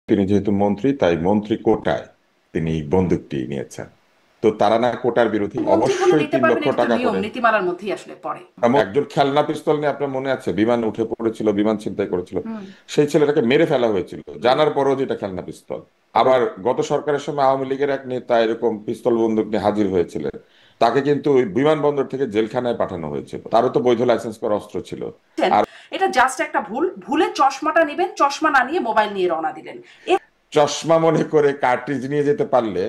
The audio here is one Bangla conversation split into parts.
তিনি যেহেতু মন্ত্রী তাই মন্ত্রী কোটায় তিনি বন্দুকটি নিয়েছেন। তো তারা না কোটার বিরোধী, মন্ত্রী হলে অবশ্যই নিতে তিন পারবেন, লক্ষ এটা তো টাকা নিয়ম করে। নীতিমালার মধ্যেই আসলে পড়ে। এমন একজন খেলনা পিস্তল নিয়ে আপনার মনে আছে বিমান উঠে পড়েছিল, বিমান ছিনতাই করেছিল, হুম। সেই ছেলেটাকে মেরে ফেলা হয়েছিল হুম। জানার পরও যেটা খেলনা পিস্তল। আবার গত সরকারের সময় আওয়ামী লীগের এক নেতা এরকম পিস্তল বন্দুক নিয়ে হাজির হয়েছিলেন, তাকে কিন্তু ওই বিমানবন্দর থেকে জেলখানায় পাঠানো হয়েছিল, তারও তো বৈধ লাইসেন্স করা অস্ত্র ছিল। বুঝছেন? আর এটা জাস্ট একটা ভুল, ভুলে চশমাটা নিবেন, চশমা না নিয়ে মোবাইল নিয়ে রওনা দিলেন। চশমা মনে করে কার্ট্রিজ নিয়ে যেতে পারলে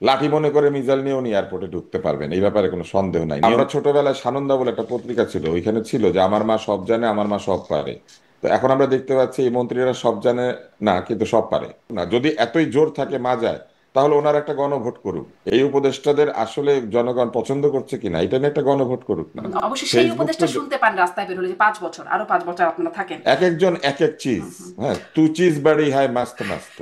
লাঠি মনে করে মিসাইল নিয়ে উনি এয়ারপোর্টে ঢুকতে পারবেন, এই ব্যাপারে কোনো সন্দেহ নাই। আমরা ছোটবেলায় সানন্দা বলে একটা পত্রিকা ছিল, ওইখানে ছিল যে আমার মা সব জানে, আমার মা সব পারে। তো এখন আমরা দেখতে পাচ্ছি এই মন্ত্রীরা সব জানে না, কিন্তু সব পারে না। যদি এতই জোর থাকে মা যায়, তাহলে ওনার একটা গণভোট করুক। এই উপদেষ্টাদের আসলে জনগণ পছন্দ করছে কিনা এটা নিয়ে একটা গণভোট করুক না। অবশ্যই সেই ফেসবুক তো উপদেশটা শুনতে পান রাস্তায় বের হলে যে 5 বছর, আরো 5 বছর আপনারা থাকেন। এক একজন এক এক চিজ। হ্যাঁ, তু চিজ বাড়ি হায় মাস্ত মাস্ত।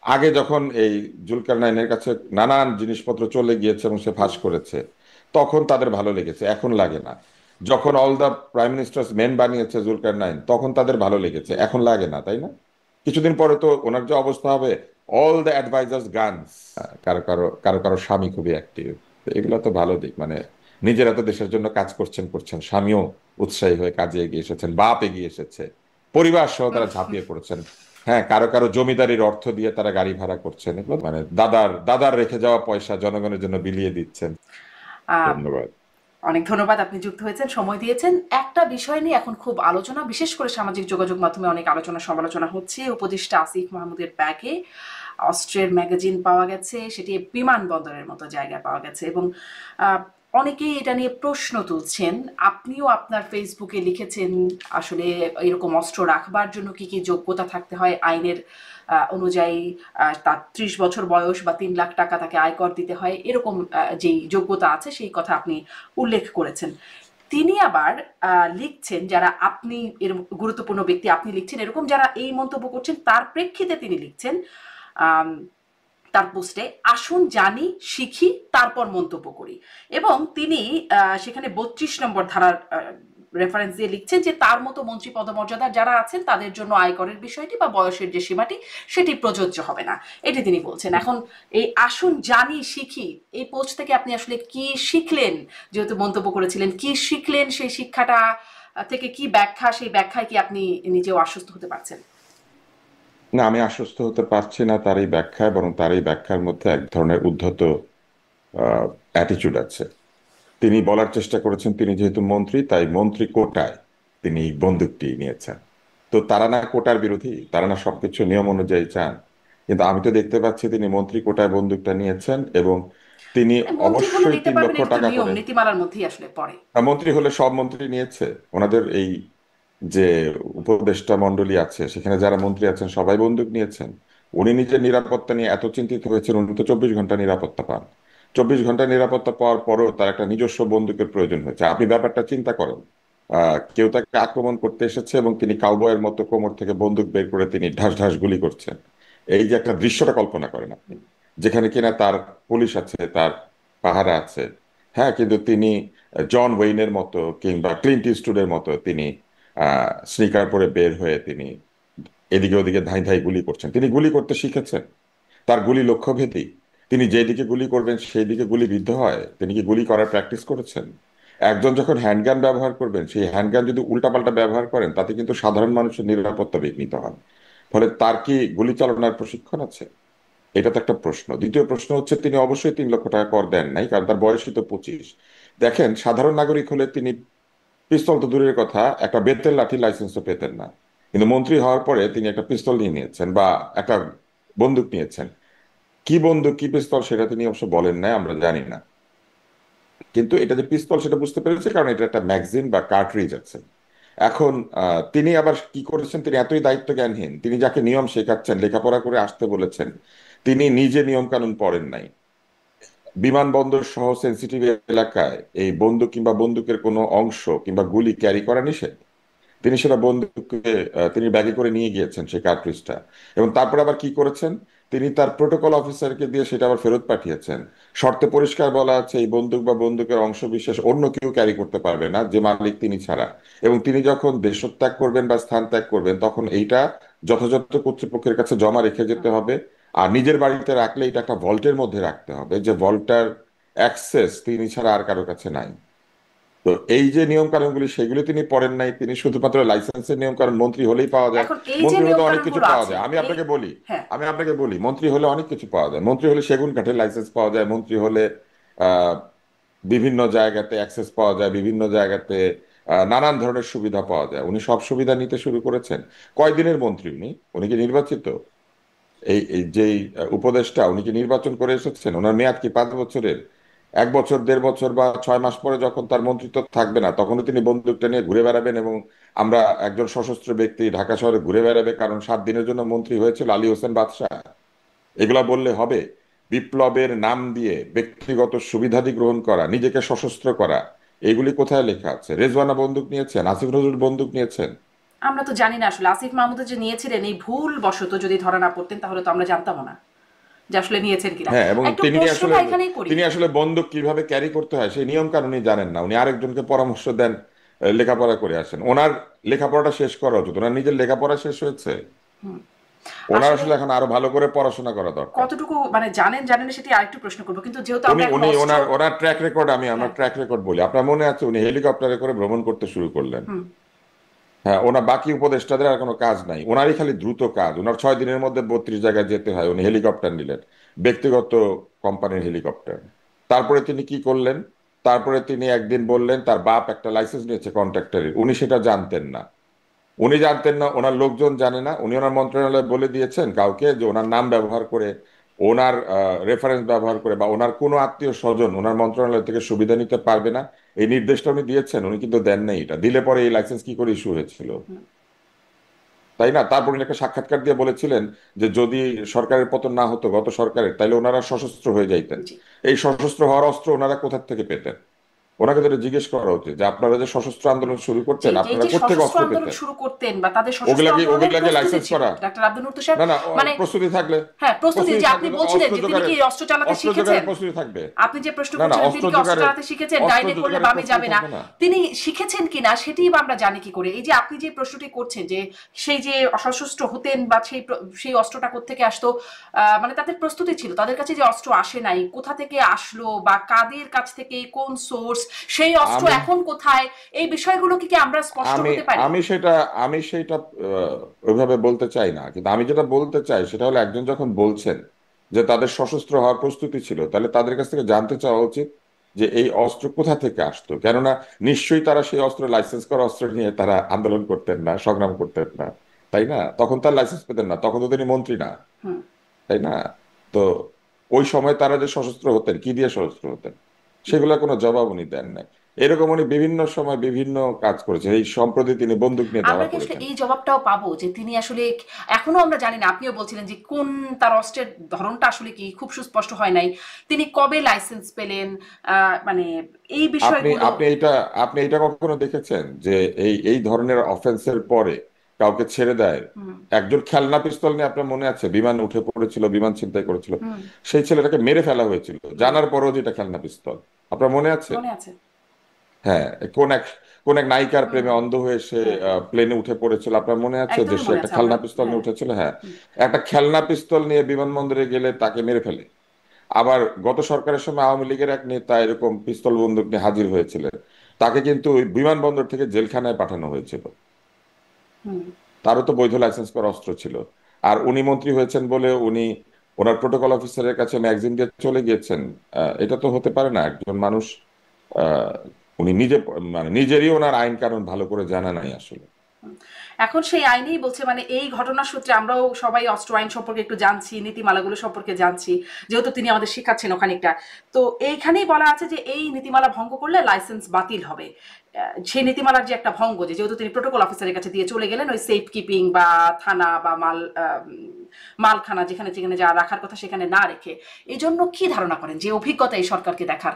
আগে যখন এই জুলকারনাইনের কাছে নানান জিনিসপত্র চলে গিয়েছে এবং সে ফাঁস করেছে, তখন তাদের ভালো লেগেছে, এখন লাগে না। যখন all the prime ministers men বানিয়েছে জুলকারনাইন, তখন তাদের ভালো লেগেছে, এখন লাগে না, তাই না? কিছুদিন পরে তো ওনার যে অবস্থা হবে, অল দ্য অ্যাডভাইজার্স গানস। কারো কারো কারো কারো স্বামী খুবই অ্যাক্টিভ। এগুলো তো ভালো দিক, মানে নিজেরা তো দেশের জন্য কাজ করছেন করছেন, স্বামীও উৎসাহী হয়ে কাজে এগিয়ে এসেছেন, বাপ এগিয়ে এসেছে, পরিবার সহ তারা ঝাঁপিয়ে পড়েছেন। হ্যাঁ, কারো কারো জমিদারির অর্থ দিয়ে তারা গাড়ি ভাড়া করছেন, এগুলো মানে দাদার দাদার রেখে যাওয়া পয়সা জনগণের জন্য বিলিয়ে দিচ্ছেন। আহ, ধন্যবাদ। অনেক ধন্যবাদ, আপনি যুক্ত হয়েছেন, সময় দিয়েছেন। একটা বিষয় নিয়ে এখন খুব আলোচনা, বিশেষ করে সামাজিক যোগাযোগ মাধ্যমে অনেক আলোচনা সমালোচনা হচ্ছে। উপদেষ্টা আসিফ মাহমুদের ব্যাগে অস্ত্রের ম্যাগাজিন পাওয়া গেছে, সেটি বিমানবন্দরের মতো জায়গায় পাওয়া গেছে, এবং আহ, অনেকেই এটা নিয়ে প্রশ্ন তুলছেন। আপনিও আপনার ফেসবুকে লিখেছেন আসলে এরকম অস্ত্র রাখবার জন্য কি কি যোগ্যতা থাকতে হয় আইনের অনুযায়ী। তার 30 বছর বয়স বা 3 লাখ টাকা তাকে আয়কর দিতে হয়, এরকম যেই যোগ্যতা আছে সেই কথা আপনি উল্লেখ করেছেন। তিনি আবার লিখছেন, যারা আপনি এর গুরুত্বপূর্ণ ব্যক্তি আপনি লিখছেন এরকম, যারা এই মন্তব্য করছেন তার প্রেক্ষিতে তিনি লিখছেন আম, তার পোস্টে, আসুন জানি শিখি তারপর মন্তব্য করি। এবং তিনি সেখানে 32 নম্বর ধারার রেফারেন্স দিয়ে লিখছেন যে তার মতো মন্ত্রী পদমর্যাদার যারা আছেন তাদের জন্য আয়করের বিষয়টি বা বয়সের যে সীমাটি সেটি প্রযোজ্য হবে না, এটি তিনি বলছেন। এখন এই আসুন জানি শিখি, এই পোস্ট থেকে আপনি আসলে কি শিখলেন? যেহেতু মন্তব্য করেছিলেন, কি শিখলেন সেই শিক্ষাটা থেকে, কি ব্যাখ্যা, সেই ব্যাখ্যায় কি আপনি নিজেও আশ্বস্ত হতে পারছেন? না, আমি আশ্বস্ত হতে পারছি না তার এই ব্যাখ্যায়, বরং তার এই ব্যাখ্যার মধ্যে এক ধরনের উদ্ধত অ্যাটিচিউড আছে। তিনি বলার চেষ্টা করেছেন তিনি যেহেতু মন্ত্রী তাই মন্ত্রী কোটায় তিনি বন্দুকটি নিয়েছেন। তো তারা না কোটার বিরোধী, তারা না সবকিছু নিয়ম অনুযায়ী চান? কিন্তু আমি তো দেখতে পাচ্ছি তিনি মন্ত্রী কোটায় বন্দুকটা নিয়েছেন, এবং তিনি মন্ত্রী হলে অবশ্যই নিতে তিন পারবেন, লক্ষ এটা তো টাকা নিয়ম করে। নীতিমালার মধ্যেই আসলে পড়ে। মন্ত্রী হলে সব মন্ত্রী নিয়েছে, ওনাদের এই যে উপদেষ্টা মন্ডলী আছে সেখানে যারা মন্ত্রী আছেন সবাই বন্দুক নিয়েছেন। উনি নিজের নিরাপত্তা নিয়ে এত চিন্তিত হয়েছেন, উনি তো 24 ঘন্টা নিরাপত্তা পান। 24 ঘন্টা নিরাপত্তা পাওয়ার পরও তার একটা নিজস্ব বন্দুকের প্রয়োজন হয়েছে। আপনি ব্যাপারটা চিন্তা করেন, কেউ তাকে আক্রমণ করতে এসেছে এবং তিনি কাউবয়ের মতো কোমর থেকে বন্দুক বের করে তিনি ঢাস ঢাস গুলি করছেন। এই যে একটা দৃশ্যটা কল্পনা করেন আপনি, যেখানে কিনা তার পুলিশ আছে, তার পাহারা আছে। হ্যাঁ, কিন্তু তিনি জন ওয়েইনের মতো কিংবা ক্লিন্ট ইস্টউডের মতো তিনি স্নিকার পরে বের হয়ে তিনি এদিকে ওদিকে ধাই ধাই গুলি করছেন। তিনি গুলি করতে শিখেছেন, তার গুলি লক্ষ্যভেদী। তিনি যেদিকে গুলি করবেন সেই দিকে গুলি বিদ্ধ হয়। তিনি কি গুলি করার প্র্যাকটিস করেছেন? একজন যখন হ্যান্ডগান ব্যবহার করবেন, সেই হ্যান্ডগান যদি উল্টাপাল্টা ব্যবহার করেন, তাতে কিন্তু সাধারণ মানুষের নিরাপত্তা বিঘ্নিত হয়। ফলে তার কি গুলি চালনার প্রশিক্ষণ আছে? এটা তো একটা প্রশ্ন। দ্বিতীয় প্রশ্ন হচ্ছে তিনি অবশ্যই 3 লক্ষ টাকা কর দেন নাই, কারণ তার বয়সই তো 25। দেখেন, সাধারণ নাগরিক হলে তিনি পিস্তল তো দূরের কথা, একটা বেতের লাঠি লাইসেন্সও পেতেন না। কিন্তু মন্ত্রী হওয়ার পরে তিনি একটা পিস্তল নিয়ে নিয়েছেন বা একটা বন্দুক নিয়েছেন। কি বন্দুক কি পিস্তল সেটা তিনি অবশ্য বলেন না, আমরা জানি না। কিন্তু এটা যে পিস্তল সেটা বুঝতে পেরেছে, কারণ এটা একটা ম্যাগাজিন বা কার্ট্রিজ আছে। এখন তিনি আবার কি করেছেন, তিনি এতই দায়িত্ব জ্ঞানহীন, তিনি যাকে নিয়ম শেখাচ্ছেন, লেখাপড়া করে আসতে বলেছেন, তিনি নিজে নিয়ম কানুন পড়েন নাই। বিমানবন্দর সহ সেন্সিটিভ এলাকায় এই বন্দুক কিংবা বন্দুকের কোনো অংশ কিংবা গুলি ক্যারি করা নিষেধ। তিনি সেটা বন্দুককে তিনি ব্যাগে করে নিয়ে গিয়েছেন সেই কার্ট্রিজটা। এবং তারপর আবার কি করেছেন, তিনি তার প্রোটোকল অফিসারকে দিয়ে সেটা আবার ফেরত পাঠিয়েছেন। শর্তে পরিষ্কার বলা আছে এই বন্দুক বা বন্দুকের অংশ বিশেষ অন্য কেউ ক্যারি করতে পারবে না, যে মালিক তিনি ছাড়া। এবং তিনি যখন দেশত্যাগ করবেন বা স্থান ত্যাগ করবেন, তখন এইটা যথাযথ কর্তৃপক্ষের কাছে জমা রেখে যেতে হবে। আর নিজের বাড়িতে রাখলে এটা একটা ভল্টের মধ্যে রাখতে হবে, যে ভল্টটার অ্যাক্সেস তিনি ছাড়া আর কারোর কাছে নাই। তো এই যে নিয়ম কানুনগুলি সেগুলি তিনি পড়েন নাই, তিনি শুধুমাত্র লাইসেন্সের নিয়ম কানুন মন্ত্রী হলেই পাওয়া যায়। এখন এই যে মন্ত্রী হলে নিয়ম তো অনেক কানুন কিছু গুলো পাওয়া আছে যায়, আমি এই, আপনাকে বলি। হ্যাঁ, আমি আপনাকে বলি, মন্ত্রী হলে অনেক কিছু পাওয়া যায়। মন্ত্রী হলে সেগুন কাঠের লাইসেন্স পাওয়া যায়, মন্ত্রী হলে আহ বিভিন্ন জায়গাতে অ্যাক্সেস পাওয়া যায়, বিভিন্ন জায়গাতে নানান ধরনের সুবিধা পাওয়া যায়। উনি সব সুবিধা নিতে শুরু করেছেন। কয়দিনের মন্ত্রী উনি? উনি কি নির্বাচিত? এই যেই উপদেষ্টা, উনি কি নির্বাচন করে এসেছেন? ওনার মেয়াদ কি 5 বছরের? 1 বছর, 1.5 বছর বা 6 মাস পরে যখন তার মন্ত্রিত্ব থাকবে না, তখনও তিনি বন্দুকটা নিয়ে ঘুরে বেড়াবেন, এবং আমরা একজন সশস্ত্র ব্যক্তি ঢাকা শহরে ঘুরে বেড়াবে কারণ 7 দিনের জন্য মন্ত্রী হয়েছিল আলী হোসেন বাদশাহ? এগুলা বললে হবে? বিপ্লবের নাম দিয়ে ব্যক্তিগত সুবিধাদি গ্রহণ করা, নিজেকে সশস্ত্র করা, এগুলি কোথায় লেখা আছে? রেজওয়ানা বন্দুক নিয়েছেন, আসিফ নজরুল বন্দুক নিয়েছেন। আমরা তো জানি না আসলে আসিফ মাহমুদ যে নিয়েছিলেন এই ভুল বশত যদি ধরা না পড়তেন তাহলে তো আমরা জানতাম না যে আসলে নিয়েছেন কিনা। হ্যাঁ, এবং একটু তিনি আসলে প্রশ্নটা এখানেই করি। তিনি আসলে বন্দুক কিভাবে ক্যারি করতে হয় সেই নিয়ম কানুনই জানেন না। উনি আরেকজনকে পরামর্শ দেন, লেখাপড়া করে আসেন। ওনার লেখাপড়াটা শেষ করা উচিত। ওনার নিজের লেখাপড়া শেষ হয়েছে? ওনার আসলে আসলে এখন আরো ভালো করে পড়াশোনা করা দরকার। কতটুকু মানে জানেন জানেন না সেটি আরেকটু প্রশ্ন করবো, কিন্তু যেহেতু উনি আমরা এখন উনি অস্ত্র, ওনার ওনার ট্র্যাক রেকর্ড, আমি আমার হ্যাঁ, ট্র্যাক রেকর্ড বলি। আপনার মনে আছে উনি হেলিকপ্টারে করে ভ্রমণ করতে শুরু করলেন? হুম, হ্যাঁ, ওনার বাকি উপদেষ্টাদের আর কোনো কাজ নাই, ওনারই খালি দ্রুত কাজ। ওনার 6 দিনের মধ্যে 32 জায়গায় যেতে হয়, উনি হেলিকপ্টার নিলেন, ব্যক্তিগত কোম্পানির হেলিকপ্টার। তারপরে তিনি কি করলেন? তারপরে তিনি একদিন বললেন তার বাপ একটা লাইসেন্স নিয়েছে কন্ট্রাক্টরের, উনি সেটা জানতেন না। উনি জানতেন না, ওনার লোকজন জানে না, উনি ওনার মন্ত্রণালয়ে বলে দিয়েছেন কাউকে যে ওনার নাম ব্যবহার করে, ওনার রেফারেন্স ব্যবহার করে, বা ওনার কোনো আত্মীয় স্বজন ওনার মন্ত্রণালয় থেকে সুবিধা নিতে পারবে না। এই নির্দেশটা উনি দিয়েছেন, উনি কিন্তু দেন নাই। এটা দিলে পরে এই লাইসেন্স কি করে ইস্যু হয়েছিল, তাই না? তারপর উনি একটা সাক্ষাৎকার দিয়ে বলেছিলেন যে যদি সরকারের পতন না হতো, গত সরকারের, তাহলে ওনারা সশস্ত্র হয়ে যাইতেন। জি, এই সশস্ত্র হওয়ার অস্ত্র ওনারা কোথা থেকে পেতেন? ওনাকে যেটা জিজ্ঞেস করা উচিত যে আপনারা যে সশস্ত্র আন্দোলন শুরু যে করতেন, এই আপনারা যে কোত্থেকে সশস্ত্র অস্ত্র আন্দোলন পেতেন? শুরু করতেন বা তাদের সশস্ত্র ওগুলা কি আন্দোলনের ওগুলা কি প্রস্তুতি লাইসেন্স ছিল করা? ডাক্তার আব্দুল মুত্তার সাহেব। না না, মানে প্রস্তুতি থাকলে, হ্যাঁ, প্রস্তুতি, প্রস্তুতি যে থাকলে আপনি তো বলছিলেন অস্ত্র যে তিনি জোগাড়ের, কি অস্ত্র চালাতে অস্ত্র শিখেছেন। জোগাড়ের প্রস্তুতি থাকবে। আপনি যে প্রশ্ন না না, করছিলেন অস্ত্র তিনি কি অস্ত্র জোগাড়ের, চালাতে শিখেছেন, অস্ত্র ডাইনে করলে জোগাড়ের বামে প্রস্তুতি যাবে না, থাকবে না। তিনি শিখেছেন কিনা সেটিই বা আমরা জানি কি করে। এই যে আপনি যে প্রশ্নটি করছেন যে সেই যে সশস্ত্র হতেন বা সেই অস্ত্রটা কোত্থেকে আসতো, মানে তাদের প্রস্তুতি ছিল, তাদের কাছে যে অস্ত্র আসে নাই কোথা থেকে আসলো বা কাদের কাছ থেকে কোন সোর্স, সেই অস্ত্র আমি এখন কোথায়, এই বিষয়গুলো কি আমরা স্পষ্ট আমি হতে পারি। আমি সেটা আমি সেটা ওইভাবে বলতে চাই না, কিন্তু আমি যেটা বলতে চাই সেটা হলো, একজন যখন বলছেন যে তাদের সশস্ত্র হওয়ার প্রস্তুতি ছিল, তাহলে তাদের কাছ থেকে জানতে চাওয়া উচিত যে এই অস্ত্র কোথা থেকে আসতো। কেননা নিশ্চয়ই তারা সেই অস্ত্র, লাইসেন্স করা অস্ত্র নিয়ে তারা আন্দোলন করতেন না, সংগ্রাম করতেন না, তাই না? তখন তার লাইসেন্স পেতেন না, তখন তো তিনি মন্ত্রী না, হুম। তাই না? তো ওই সময় তারা যে সশস্ত্র হতেন, কি দিয়ে সশস্ত্র হতেন, সেগুলোর কোনো জবাব উনি দেন নাই। এরকম উনি বিভিন্ন সময় বিভিন্ন কাজ করেছেন। এই সম্প্রতি তিনি বন্দুক নিয়ে আমরা ধরা কি আসলে পড়েছেন। এই জবাবটাও পাবো যে তিনি আসলে, এখনো আমরা জানি না, আপনিও বলছিলেন যে কোন তার অস্ত্রের ধরনটা আসলে কি খুব সুস্পষ্ট হয় নাই, তিনি কবে লাইসেন্স পেলেন, মানে এই আপনি বিষয়গুলো। আপনি এইটা আপনি এইটা কখনো দেখেছেন যে এই এই ধরনের অফেন্সের পরে কাউকে ছেড়ে দেয়? হুম, একজন খেলনা পিস্তল নিয়ে, আপনার মনে আছে, বিমান উঠে পড়েছিল, বিমান ছিনতাই করেছিল, হুম, সেই ছেলেটাকে মেরে ফেলা হয়েছিল হুম, জানার পরেও যেটা খেলনা পিস্তল। আপনার মনে আছে? মনে আছে। হ্যাঁ, কোন এক নায়িকার হুম, প্রেমে অন্ধ হয়ে সে হ্যাঁ, প্লেনে উঠে পড়েছিল, আপনার মনে আছে? যে একদমই সে মনে একটা আছে আমরা, খেলনা পিস্তল হ্যাঁ, নিয়ে উঠেছিল, হ্যাঁ। হুম, একটা খেলনা পিস্তল নিয়ে বিমানবন্দরে গেলে তাকে মেরে ফেলে। আবার গত সরকারের সময় আওয়ামী লীগের এক নেতা এরকম পিস্তল বন্দুক নিয়ে হাজির হয়েছিলেন, তাকে কিন্তু ওই বিমানবন্দর থেকে জেলখানায় পাঠানো হয়েছিল। হুম। তারও তো বৈধ লাইসেন্স করা অস্ত্র ছিল। আর উনি মন্ত্রী হয়েছেন বলে উনি ওনার প্রোটোকল অফিসারের কাছে ম্যাগজিন দিয়ে চলে গিয়েছেন? এটা তো হতে পারে না। একজন মানুষ, আহ, উনি নিজে, মানে নিজেরই ওনার আইন কানুন ভালো করে জানা নাই আসলে। এখন সেই আইনেই বলছে, মানে এই ঘটনার সূত্রে আমরাও সবাই অস্ত্র আইন সম্পর্কে একটু জানছি, নীতিমালাগুলো সম্পর্কে জানছি, যেহেতু তিনি আমাদের শেখাচ্ছেন ওখানিকটা। তো এইখানেই বলা আছে যে এই নীতিমালা ভঙ্গ করলে লাইসেন্স বাতিল হবে। সেই নীতিমালার যে একটা ভঙ্গ, যে যেহেতু তিনি প্রোটোকল অফিসারের কাছে দিয়ে চলে গেলেন ওই সেফ কিপিং বা থানা বা মালখানা, যেখানে যেখানে যা রাখার কথা সেখানে না রেখে, এই জন্য কি ধারণা করেন যে অভিজ্ঞতা এই সরকারকে দেখার,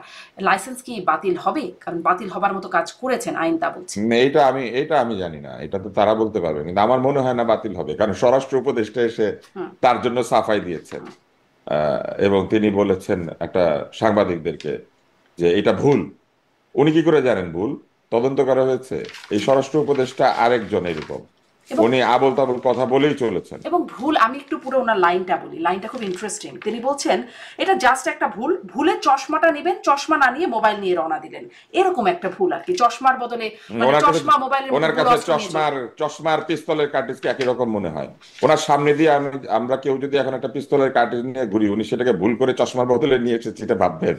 লাইসেন্স কি বাতিল হবে? কারণ বাতিল হবার মতো কাজ করেছেন আইন, তা বলছে। এইটা আমি জানি না, এটা তো তারা বলতে পারবে, কিন্তু আমার মনে হয় না বাতিল হবে, কারণ স্বরাষ্ট্র উপদেষ্টা এসে হুম, তার জন্য সাফাই দিয়েছেন। এবং তিনি বলেছেন একটা সাংবাদিকদেরকে যে এটা ভুল। উনি কি করে জানেন ভুল? তদন্ত করা হয়েছে। এই স্বরাষ্ট্র উপদেষ্টা আরেকজন এরকম, এবং উনি আবোল তাবোল কথা বলেই চলেছেন। এবং ভুল, আমি একটু পুরো ওনার লাইনটা বলি, লাইনটা খুব ইন্টারেস্টিং। তিনি বলছেন এটা জাস্ট একটা ভুল, ভুলে চশমাটা নেবেন, চশমা না নিয়ে মোবাইল নিয়ে রওনা দিলেন, এরকম একটা ভুল আর কি, চশমার বদলে মানে ওনার কাছে চশমা মোবাইলের মতো ওনার ভুল কাছে অস্ত্র নিয়ে চশমার চলবে। চশমার পিস্তলের কার্টিজকে একই রকম মনে হয়। ওনার সামনে দিয়ে আমরা কেউ যদি এখন একটা পিস্তলের কার্টিজ নিয়ে ঘুরি, উনি সেটাকে ভুল করে চশমার বদলে নিয়ে এসেছে এটা ভাববেন?